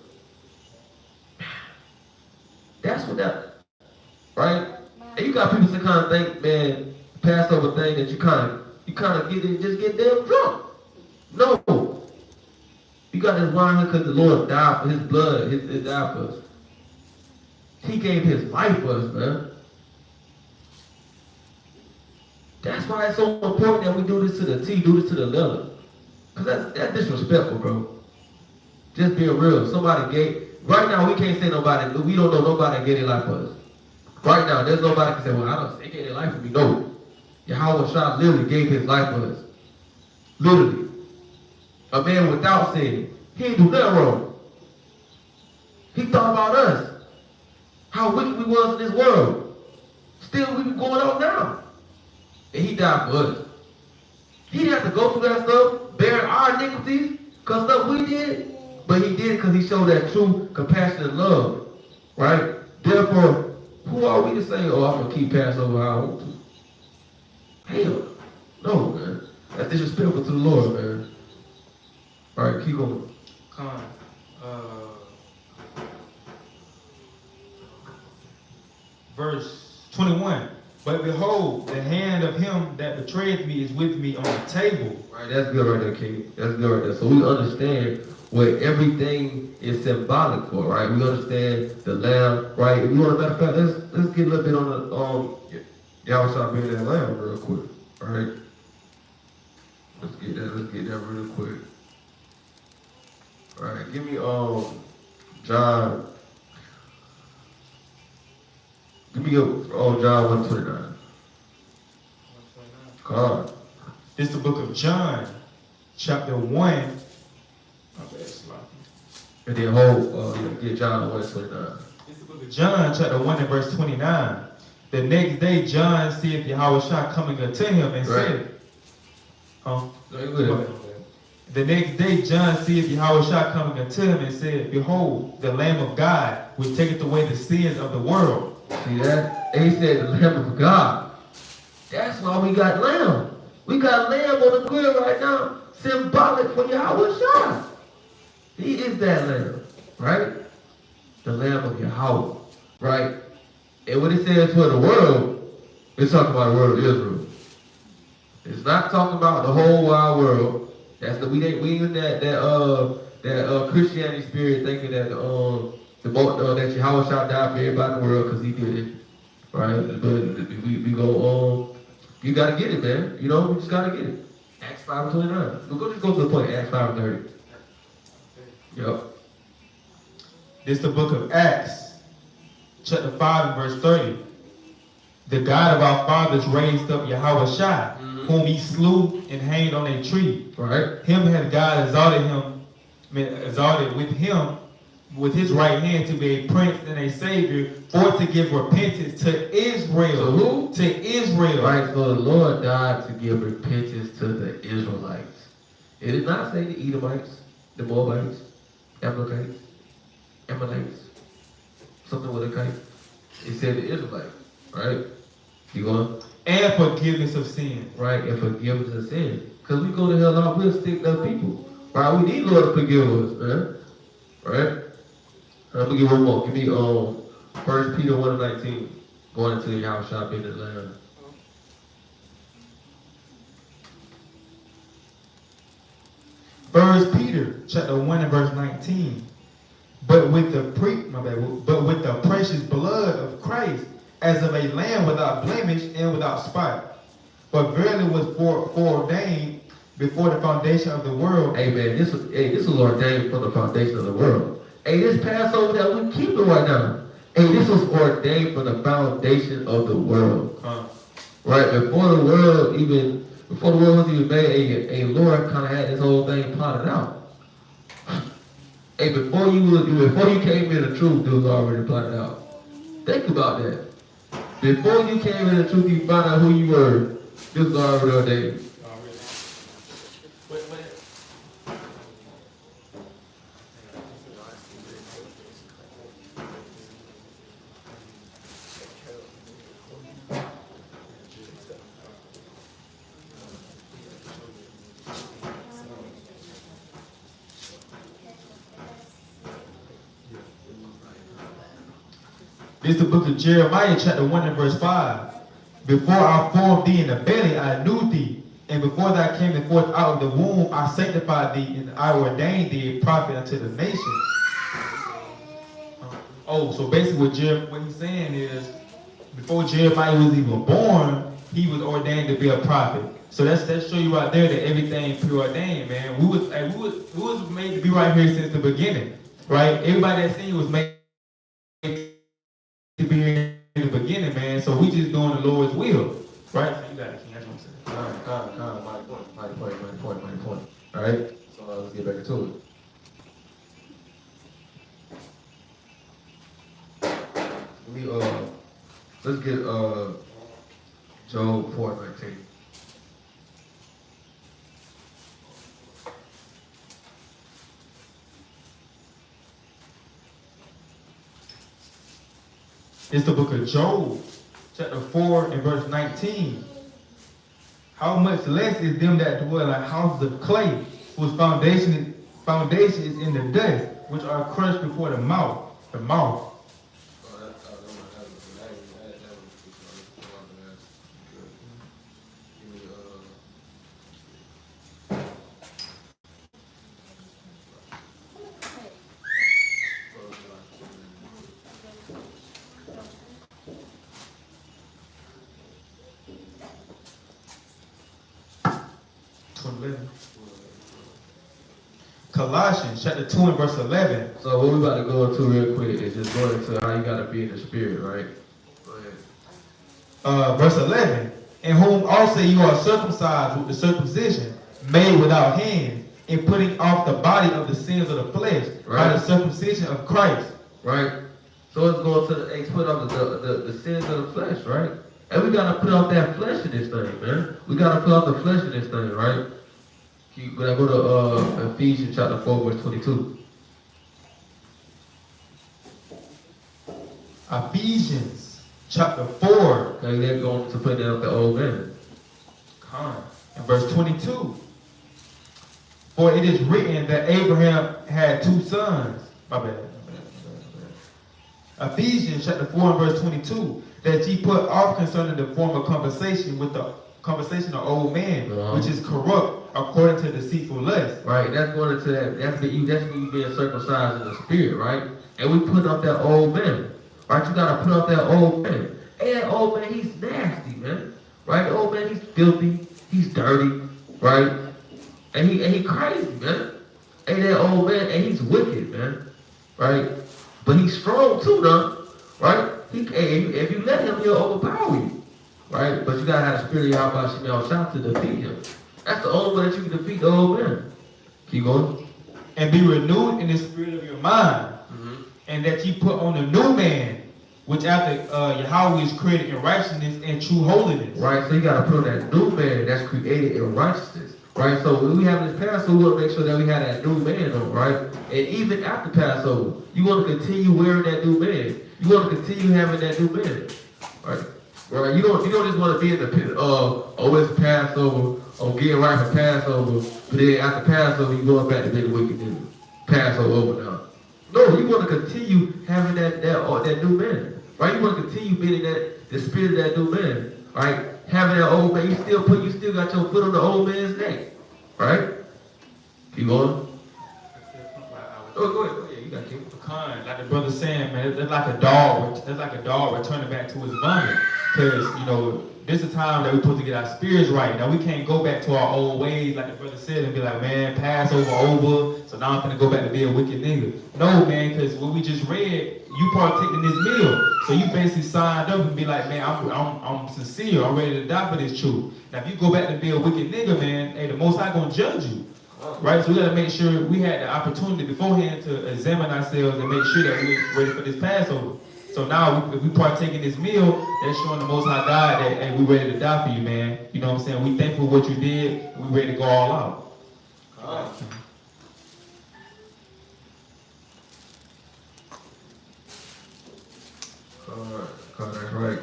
That's what that, right? And you got people that kind of think, man, Passover thing that you kind of get it, just get damn drunk. No. You got this wine here because the Lord died for his blood, his died for us. He gave his life for us, man. That's why it's so important that we do this to the T, do this to the letter. Because that's disrespectful, bro. Just being real. Somebody gave, right now we can't say nobody, we don't know nobody gave their life for us. Right now, there's nobody can say, well, they gave their life for me. No. Yahweh Shai literally gave his life for us. Literally. A man without sin. He didn't do nothing wrong. He thought about us. How wicked we was in this world. Still, we going on now. And he died for us. He didn't have to go through that stuff, bearing our iniquities, because stuff we did. But he did it because he showed that true compassion and love. Right? Therefore, who are we to say, oh, I'm going to keep Passover how I want to? Hell. No, man. That's disrespectful to the Lord, man. All right, keep going. Verse 21. But behold, the hand of him that betrayed me is with me on the table. Right, that's good right there, King. That's good right there. So we understand what everything is symbolic for, right? We understand the lamb, right? If you want a matter of fact, let's get a little bit on the y'all start being that lamb real quick, all right? Let's get that real quick. All right, give me John. Give me John 1:29. Come on. This is the book of John, chapter 1. And then get John 1:29. This is the book of John, chapter 1 and verse 29. The next day, John seeth Yahweh Shai coming unto him and said, The next day, John seeth Yahweh Shai coming unto him and said, behold, the Lamb of God, which taketh away the sins of the world. See that? And he said, the Lamb of God. That's why we got lamb. We got lamb on the grill right now, symbolic for Yahweh Shai. He is that lamb, right? The Lamb of Yahweh, right? And when it says for the world, it's talking about the world of Israel. It's not talking about the whole wide world. That's we in that Christianity spirit thinking that that Yahweh Shai died for everybody in the world because he did it, right? But we go you gotta get it, man. You know, we just gotta get it. Acts 5:29. We'll just go to the point. Acts 5:30. Yep. This is the book of Acts, chapter 5 and verse 30. The God of our fathers raised up Yahweh Shai, whom he slew and hanged on a tree. Right. Him had God exalted with his right hand to be a prince and a savior, for to give repentance to Israel. So who? To Israel. Right, so the Lord died to give repentance to the Israelites. It did not say the Edomites, the Moabites, Amalekites. Something with a kite. It said the Israelites, right? You going? And forgiveness of sin. Right, and forgiveness of sin. Because we go to hell out, we'll stick up people. Right, we need Lord to forgive us, man. Right? I'm gonna give one more. Give me 1 Peter 1:19. Going into your house shop in the land. First Peter chapter 1 and verse 19. But with the precious blood of Christ, as of a lamb without blemish and without spot. But verily was foreordained before the foundation of the world. Hey man, this was ordained from the foundation of the world. Hey, this Passover that we keeping right now. Hey, this was ordained from the foundation of the world. Right, before the world was even made, a Lord kind of had this whole thing plotted out. Hey, before you came in the truth, it was already plotted out. Think about that. Before you came in the truth, you found out who you were. This was already ordained. This is the book of Jeremiah, chapter 1 and verse 5. Before I formed thee in the belly, I knew thee. And before thou camest forth out of the womb, I sanctified thee, and I ordained thee a prophet unto the nations. So basically what he's saying is, before Jeremiah was even born, he was ordained to be a prophet. So that's show you right there that everything preordained, man. We was made to be right here since the beginning, right? Everybody that's seen was made to be here in the beginning, man. So we just doing the Lord's will, right? So you got it, King. I just want to say. My point. All right. So let's get back into it. Let's get Job 4:19. It's the book of Job, chapter 4 and verse 19. How much less is them that dwell in houses of clay, whose foundation is in the dust, which are crushed before the mouth. Colossians chapter 2 and verse 11. So what we about to go into real quick is just going into how you got to be in the spirit, right? Go ahead. Verse 11. In whom also you are circumcised with the circumcision made without hands, in putting off the body of the sins of the flesh by the circumcision of Christ. Right. So it's going to put off the sins of the flesh, right? And we got to put off that flesh in this thing, man. We got to put off the flesh in this thing, right? When I go to Ephesians chapter 4, verse 22. Ephesians chapter 4. Okay, they're going to put down the old man. And verse 22. For it is written that Abraham had two sons. My bad. Ephesians chapter 4 and verse 22. That ye put off concerning the former conversation with the conversation of old man, which is corrupt according to deceitful lust. Right, that's going into that. That's you being circumcised in the spirit, right? And we put up that old man, right? You gotta put up that old man. And that old man, he's nasty, man. Right? The old man, he's filthy, he's dirty, right? And he crazy, man. And that old man, and he's wicked, man. Right? But he's strong too, though. Right? If you let him, he'll overpower you. Right? But you gotta have the spirit of Yahweh Shemel Shah to defeat him. That's the only way that you can defeat the old man. Keep going. And be renewed in the spirit of your mind. And that ye put on the new man, which after Yahweh is created in righteousness and true holiness. Right, so you got to put on that new man that's created in righteousness. Right, so when we have this Passover, we want to make sure that we have that new man on, right? And even after Passover, you want to continue wearing that new man. You want to continue having that new man, right? Right? You don't just want to be in the pit of, oh, it's Passover, or getting right for Passover, but then after Passover, you going back to being wicked nigga. Passover over now. No, you want to continue having that new man, right? You want to continue being the spirit of that new man, right? Having that old man, you still got your foot on the old man's neck, right? Keep going. Oh, go ahead. You got to Like the brother saying, man, that's like a dog. That's like a dog returning back to his vomit. Because, this is the time that we're supposed to get our spirits right. Now, we can't go back to our old ways, like the brother said, and be like, man, Passover over, so now I'm going to go back to be a wicked nigga. No, man, because what we just read, you partake in this meal. So you basically signed up and be like, man, I'm sincere. I'm ready to die for this truth. Now, if you go back to be a wicked nigga, man, hey, the Most High going to judge you. Right, so we got to make sure we had the opportunity beforehand to examine ourselves and make sure that we're ready for this Passover. So now, if we partake in this meal, that's showing the Most High God that, hey, we're ready to die for you, man. You know what I'm saying? We thankful for what you did, and we're ready to go all out. That's right.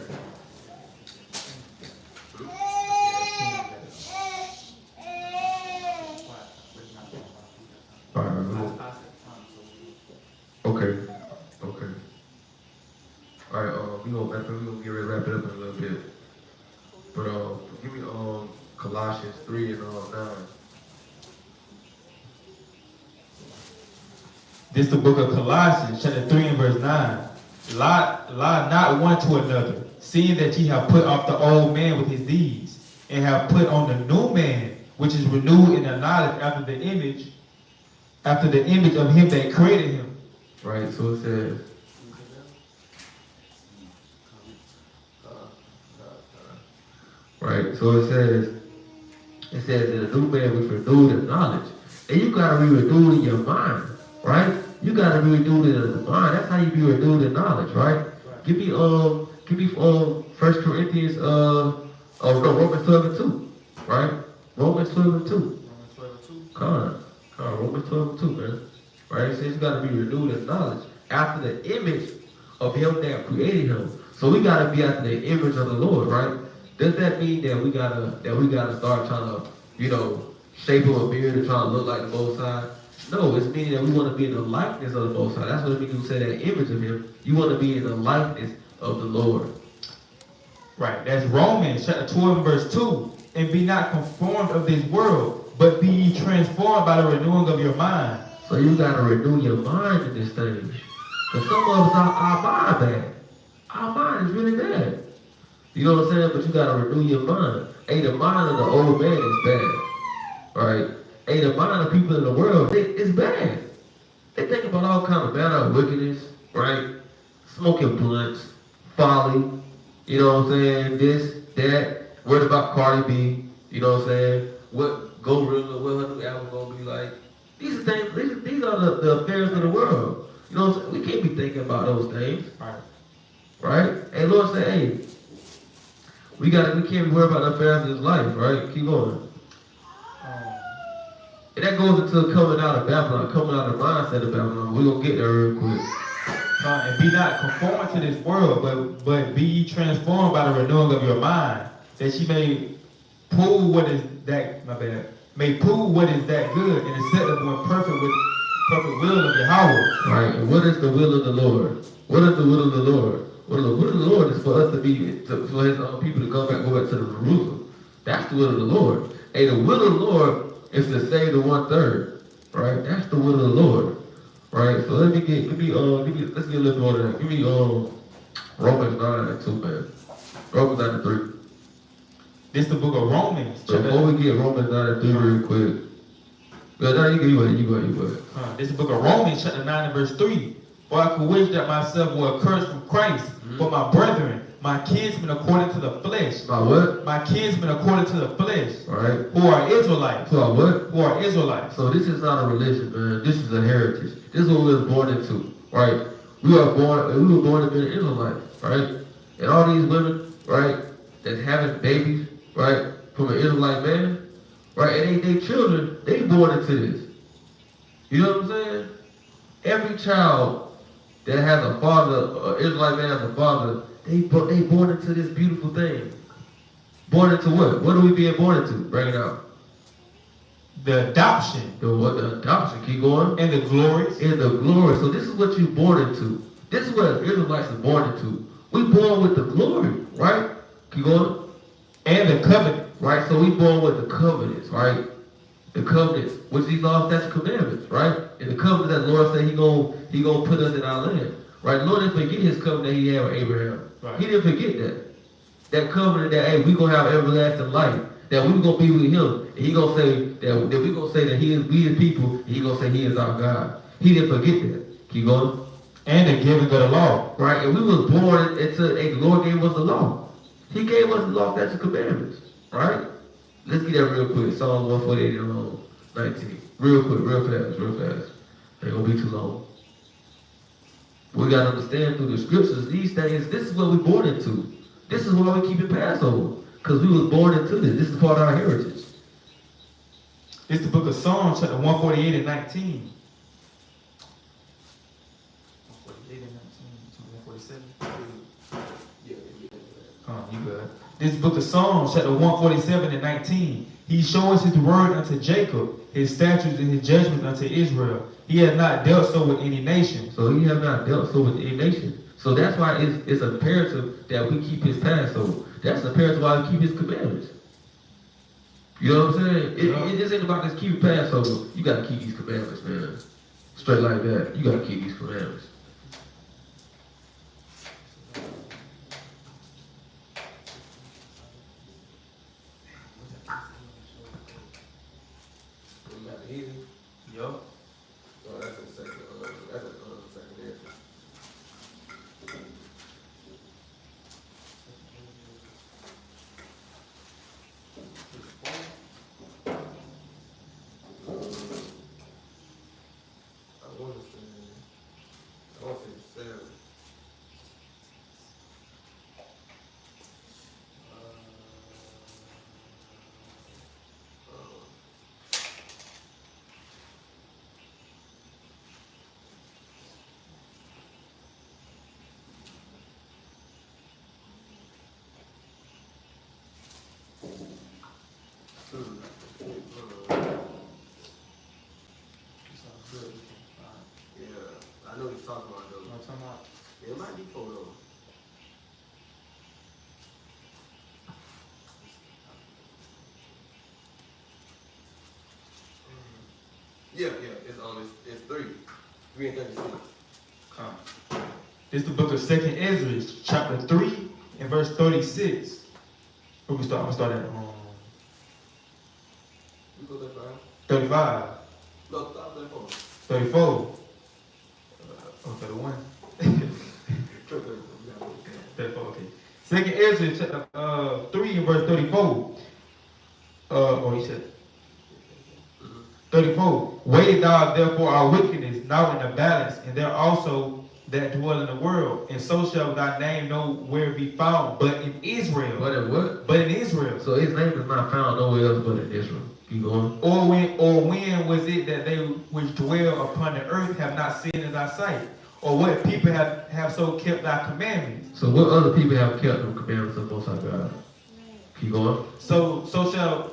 Okay. All right, we're gonna get ready to wrap it up in a little bit. But give me Colossians 3 and 9. This is the book of Colossians, chapter 3 and verse 9. Lie not one to another, seeing that ye have put off the old man with his deeds, and have put on the new man, which is renewed in the knowledge after the image of him that created him. Right, so it says, right, so it says that the new man was renewed in knowledge. And you gotta be renewed in your mind, right? You gotta be renewed in the mind. That's how you be renewed in knowledge, right? Give me 1 Corinthians Romans 12 and 2, right? Romans 12 and 2. Romans 12 and 2, man. Right? It says you gotta be renewed in knowledge after the image of him that created him. So we gotta be after the image of the Lord, right? Does that mean that we gotta start trying to, shape up a beard and try to look like the Most High? No, it's meaning that we want to be in the likeness of the Most High. That's what it means when we say that image of him. You want to be in the likeness of the Lord. Right, that's Romans chapter 12 and verse 2. And be not conformed of this world, but be ye transformed by the renewing of your mind. So you got to renew your mind in this thing. Because some of us, our mind bad. Our mind is really bad. You know what I'm saying? But you got to renew your mind. Hey, the mind of the old man is bad. Right? Hey, the mind of people in the world, it's bad. They think about all kinds of manner of wickedness, right? Smoking blunts, folly, you know what I'm saying? This, that, worried about Cardi B, you know what I'm saying? What Gorilla, what her new album gonna be like? These are things, these are the affairs of the world. You know what I'm saying? We can't be thinking about those things. Right? Hey, Lord said, hey, we can't be worried about the affairs of this life, right? Keep going. And that goes into coming out of Babylon, coming out of the mindset of Babylon. We're going to get there real quick. And be not conformed to this world, but be ye transformed by the renewing of your mind, that ye may prove what is that, may prove what is that good and acceptable and perfect will of Yahweh. Right, and what is the will of the Lord? What is the will of the Lord? Well, the will of the Lord is for us for his own people to go back to the Jerusalem. That's the will of the Lord. Hey, the will of the Lord is to save the 1/3, right? That's the will of the Lord, right? So let's get a little bit more than that. Give me Romans 9 and 2, man. Romans 9 and 3. This is the book of Romans. So before we get Romans 9 and 3 real quick. Well, now you go ahead. This is the book of Romans, chapter 9 and verse 3. For I could wish that myself were accursed from Christ, for my brethren, my kinsmen according to the flesh. My what? My kinsmen according to the flesh. All right. Who are Israelites. Who are what? Who are Israelites. So this is not a religion, man. This is a heritage. This is what we were born into, right? We were born to be an Israelite, right? And all these women, right, that's having babies, right, from an Israelite man, right, and they children, they born into this. You know what I'm saying? Every child that has a father, Israelite man has a father, they born into this beautiful thing. Born into what? What are we being born into? Bring it out. The adoption. The adoption. Keep going. And the glories. And the glory. So this is what you're born into. This is what Israelites are born into. We born with the glory, right? Keep going. And the covenant. Right? So we born with the covenants, right? The covenants, which these laws, statutes, commandments, right? And the covenant that the Lord said he gonna put us in our land. Right? The Lord didn't forget his covenant he had with Abraham. Right. He didn't forget that. That covenant that, hey, we gonna have everlasting life. That we gonna be with him. And he gonna say that we gonna say that we his people, and he gonna say he is our God. He didn't forget that. Keep going. And the giving of the law. Right? And we was born into, and the Lord gave us the law. He gave us the law, statutes, commandments. Right? Let's get that real quick. Psalm 148 and 19. Real quick, real fast. Ain't gonna be too long. We gotta understand through the scriptures, these things, this is what we're born into. This is why we keep it Passover. Because we was born into this. This is part of our heritage. It's the book of Psalms, chapter 148 and 19. 148 and 19, 147. You good. This book of Psalms, chapter 147 and 19. He shows his word unto Jacob, his statutes and his judgments unto Israel. He has not dealt so with any nation. So he has not dealt so with any nation. So that's why it's imperative that we keep his Passover. That's imperative why we keep his commandments. You know what I'm saying? It just ain't about just keeping Passover. You got to keep these commandments, man. Straight like that. You got to keep these commandments. Yup. Oh, that's a second. That's a second answer. I want to say 7. Yeah, I know what he's talking about though. I'm talking about. It might be 4 though. Yeah, it's 3. 3 and 36. This is the book of 2nd Ezra, chapter 3 and verse 36. Where we start? I'm gonna start at You go that far? 35. No, stop that phone. 34. 31. 34, okay. 2nd Ezra, chapter 3 and verse 34. He said 34. Weigh thou therefore our wickedness now in the balance, and there also that dwell in the world, and so shall thy name nowhere be found, but in Israel. But in what? But in Israel. So his name is not found nowhere else but in Israel. Keep going. Or when was it that they which dwell upon the earth have not seen in thy sight? Or what people have so kept thy commandments? So what other people have kept the commandments of Most High God? Keep going. So shall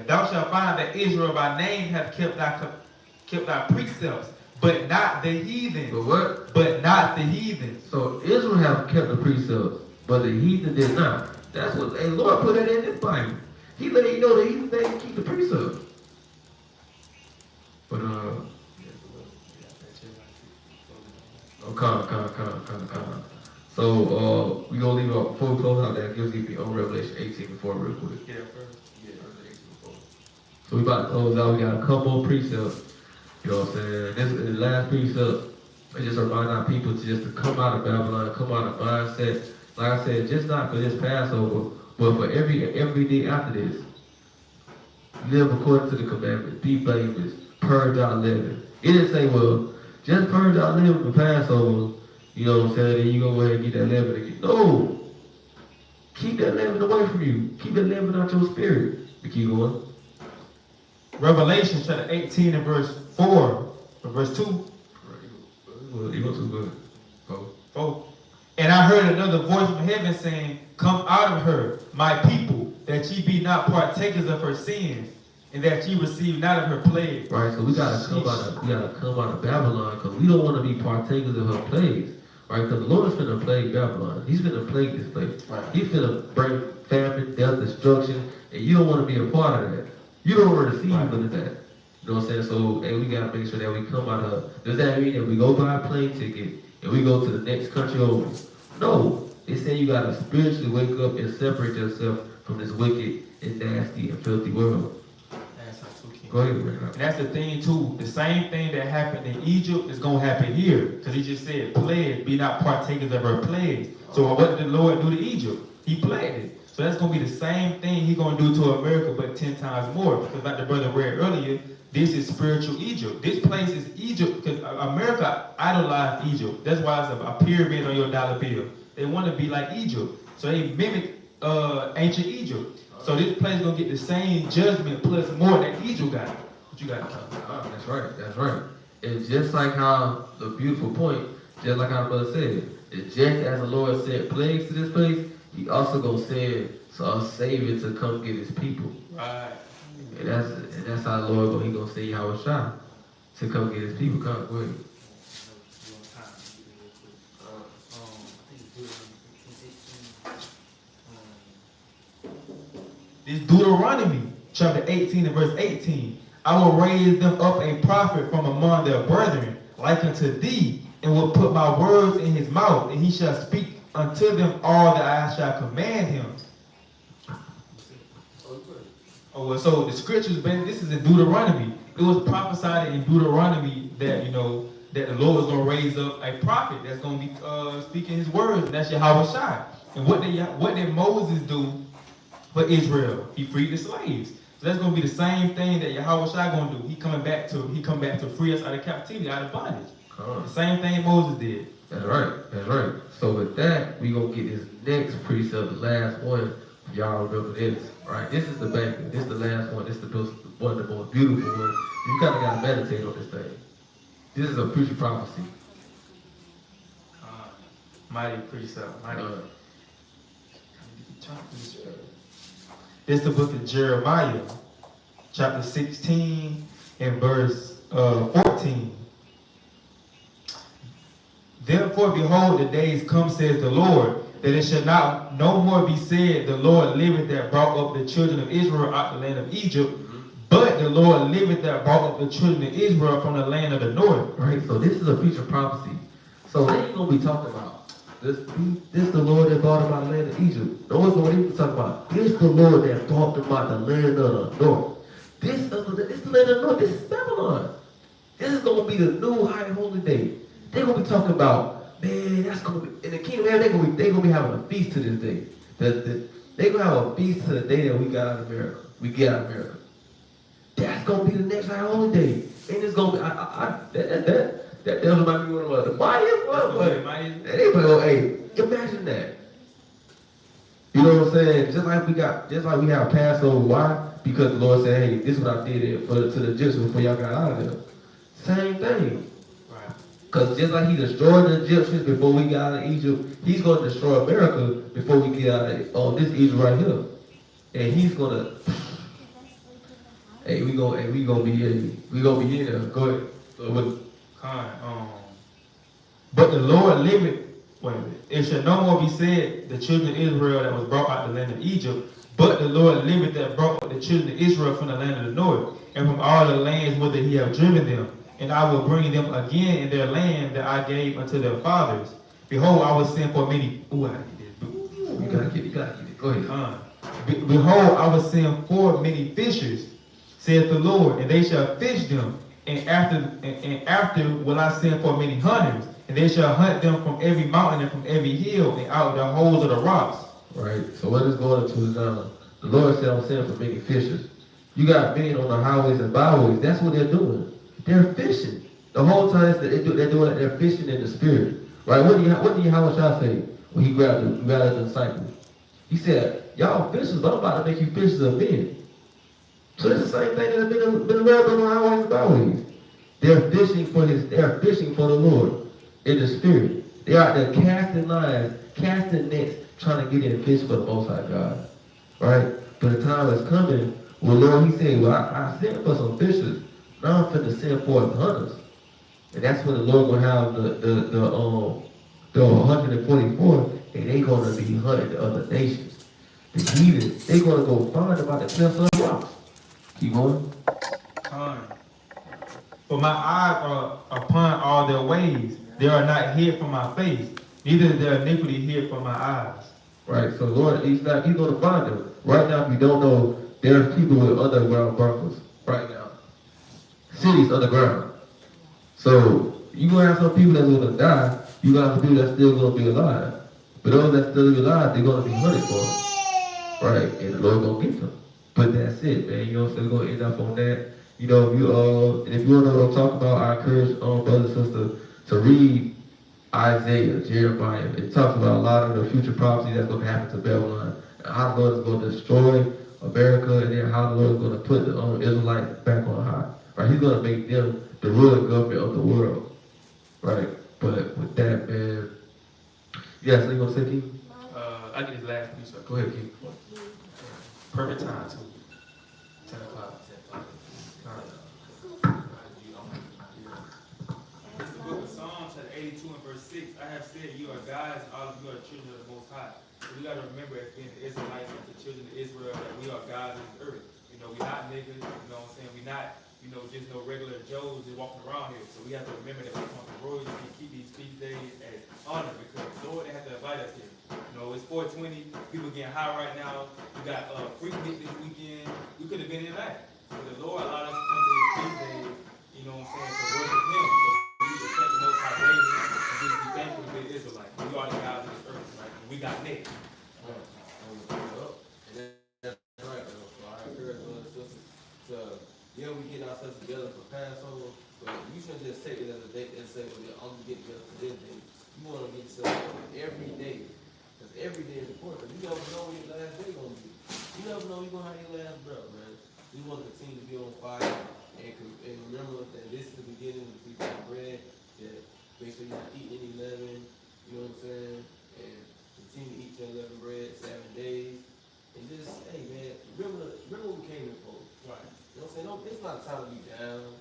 thou shalt find that Israel by name hath kept thy precepts, but not the heathen. But what? But not the heathen. So Israel have kept the precepts, but the heathen did not. That's what the Lord put that in his Bible. He let you know the heathen they keep the precepts. But come. So we gonna leave out before we close out that gives you on Revelation 18 before real quick. Yeah, first. Yeah, Revelation 18 before. So we about to close out. We got a couple more precepts. You know what I'm saying? This is the last precept. I just remind our people to come out of Babylon, come out of mindset. Like I said, just not for this Passover, but for every day after this. Live according to the commandments. Be blameless. Purge our living. It didn't say, well, just purge our living for Passover. You know what I'm saying? Then you go ahead and get that living again. No. Keep that living away from you. Keep that living out your spirit. We keep going. Revelation chapter 18 and verse 4, or verse 2. You go too good. 4. And I heard another voice from heaven saying, "Come out of her, my people, that ye be not partakers of her sins, and that ye receive not of her plague." Right, so we gotta come out of Babylon, because we don't want to be partakers of her plagues. Right, because the Lord is finna plague Babylon. He's finna plague this place. Right. He's finna bring famine, death, destruction, and you don't want to be a part of that. You don't want to receive Right. none of that. You know what I'm saying? So, hey, we gotta make sure that we come out of. Does that mean that we go buy a plane ticket and we go to the next country over? No. They say you gotta spiritually wake up and separate yourself from this wicked and nasty and filthy world. Go ahead, man. And that's the thing too. The same thing that happened in Egypt is gonna happen here, because he just said, "Plague, be not partakers of her plagues." So what did the Lord do to Egypt? He plagued it. So that's gonna be the same thing He gonna do to America, but 10 times more. Because like the brother read earlier, this is spiritual Egypt. This place is Egypt, because America idolized Egypt. That's why it's a pyramid on your dollar bill. They want to be like Egypt, so they mimic ancient Egypt. So this place is gonna get the same judgment plus more that Egypt got. What you got? That's right, that's right. And just like how the beautiful point, just like how the brother said, it's just as the Lord sent plagues to this place, He also gonna send a Savior to come get His people. Right. And that's how the Lord He gonna send Yahushua to come get His people. Come, go ahead. This Deuteronomy chapter 18 and verse 18. "I will raise them up a prophet from among their brethren, like unto thee, and will put my words in his mouth, and he shall speak unto them all that I shall command him." Oh, well, so the scriptures, this is in Deuteronomy. It was prophesied in Deuteronomy that, that the Lord was going to raise up a prophet that's going to be speaking his words, and that's Yahushua. And what did Moses do for Israel? He freed the slaves. So that's going to be the same thing that Yahushua going to do. He come back to free us out of captivity, out of bondage. The same thing Moses did. That's right, that's right. So with that, we gonna get this next precept, the last one. Y'all remember this, right? This is the banquet. This is the last one. This is one of the most beautiful ones. You kind of gotta meditate on this thing. This is a future prophecy. Mighty precept. Mighty. This is the book of Jeremiah, chapter 16 and verse 14. "Therefore, behold, the days come, says the Lord, that it shall not no more be said, the Lord liveth that brought up the children of Israel out the land of Egypt, but the Lord liveth that brought up the children of Israel from the land of the north." Right, so this is a future prophecy. So they ain't gonna be talking about this the Lord that brought them out of the land of Egypt. No one's gonna even talk about this the Lord that brought them out of the land of the north. This the land of the north. This is Babylon. This is gonna be the new high holy day. They're gonna be talking about, man, that's gonna be in the kingdom of heaven. They're gonna be having a feast to this day. They're gonna have a feast to the day that we got out of America. We get out of America. That's gonna be the next high holy day, and it's gonna be that doesn't remind me of the Mayans. Anybody go, hey, imagine that. You know what I'm saying? Just like we have Passover. Why? Because the Lord said, hey, this is what I did to the Egyptians before y'all got out of there. Same thing. Because just like He destroyed the Egyptians before we got out of Egypt, He's going to destroy America before we get out of this Egypt right here. And He's going to, we gonna be in there. Go ahead. "But the Lord liveth," "it shall no more be said, the children of Israel that was brought out the land of Egypt, but the Lord liveth that brought up the children of Israel from the land of the north, and from all the lands whither He hath driven them. And I will bring them again in their land that I gave unto their fathers. Behold, I will send for many." Ooh, I get this. You gotta get it. Go ahead. "Behold, I will send forth many fishers, saith the Lord, and they shall fish them. And after will I send for many hunters, and they shall hunt them from every mountain and from every hill and out of the holes of the rocks." Right. So what is going into is now, the Lord said, "I'm sending for many fishers." You got men on the highways and byways. That's what they're doing. They're fishing. The whole time they're doing it, they're fishing in the spirit. Right? What did Yahushua say when He grabbed the disciples? He said, "Y'all fishers, but I'm about to make you fishers of men." So it's the same thing that's been around on the highways and byways. They're fishing for the Lord in the spirit. They're out there casting lines, casting nets, trying to get in fish for the Most High God. Right? But the time is coming. Well, Lord, He said, well, I sent for some fishers. Now I'm finna send forth hunters. And that's when the Lord will have the 144, and they gonna be hunting the other nations. The heathen, they gonna go find about the cliffs of the rocks. Keep going. Time. For my eyes are upon all their ways. They are not hid from my face, neither is their iniquity hid from my eyes. Right, so Lord, He's gonna find them. Right now, if you don't know, there are people with underground bunkers right now. Cities underground. So you gonna have some people that's gonna die. You gonna have some people that's still gonna be alive. But those that still be alive, they're gonna be hunted for. Right, and the Lord gonna get them. But that's it, man. You know what I'm saying? We're gonna end up on that. You know, if you wanna know what I'm talking about, I encourage brothers and sisters to read Isaiah, Jeremiah. It talks about a lot of the future prophecy that's gonna happen to Babylon, and how the Lord is gonna destroy America, and then how the Lord is gonna put the Israelites back on high. Right? He's gonna make them the ruling government of the world. Right? But with that, man, yeah, so you gonna say, Keith? I get his last piece. Go ahead, Keith. Perfect time too. 10 o'clock. It's the book of Psalms, chapter 82 and verse 6. I have said, you are gods, and all of you are children of the Most High. So we got to remember, as being the Israelites and the children of Israel, that we are gods of the earth. You know, we're not niggas. You know what I'm saying? We're not, just no regular Joes just walking around here. So we have to remember that we come from royalty and keep these feast days as honor, because the Lord, they have to invite us here. It's 420. People getting high right now. We got free meet this weekend. We could have been in that. But the Lord allowed us to come to His feast days, you know what I'm saying, to worship Him. So we need to thank the Most High daily and just be thankful to be an Israelite. We are the gods of this earth, right? And we got next. That's right, though. So I encourage brothers and sisters to, we get ourselves together for Passover, but you shouldn't just take it as a date and say, well, I'm going to get together for this day. You want to get yourself together every day. Because every day is important. You never know when your last day going to be. You never know you're going to have your last breath, man. We want to continue to be on fire and remember that this is the beginning of the feast of bread, that make sure you're not eating any leaven, you know what I'm saying? And continue to eat your leaven bread 7 days. And just, hey, man, remember what we came here for. Right. You know what I'm saying? No, it's not a time to be down,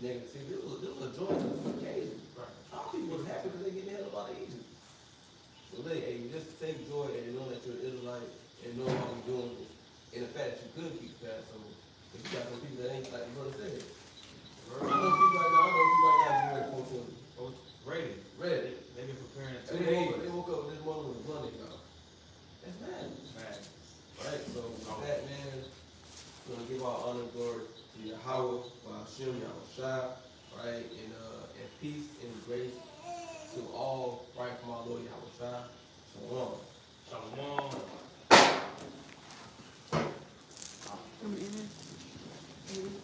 negative. This was a joyous occasion. Right. All people was happy because they get the hell up out of Egypt. So just take joy and know that you're an Israelite and know how we're doing this. And the fact that you could keep Passover. But you got some people that ain't like the brother said. I know people right now doing 420. Oh, ready. They've been preparing 2 days. They woke up this morning with blood in y'all. That's madness. Right? So with that, man, we're going to give our honor and glory to Yahweh, Hashem, Yahweh, right? And peace and grace to all, right, from our Lord Yahweh. Shalom. Shalom. Come in.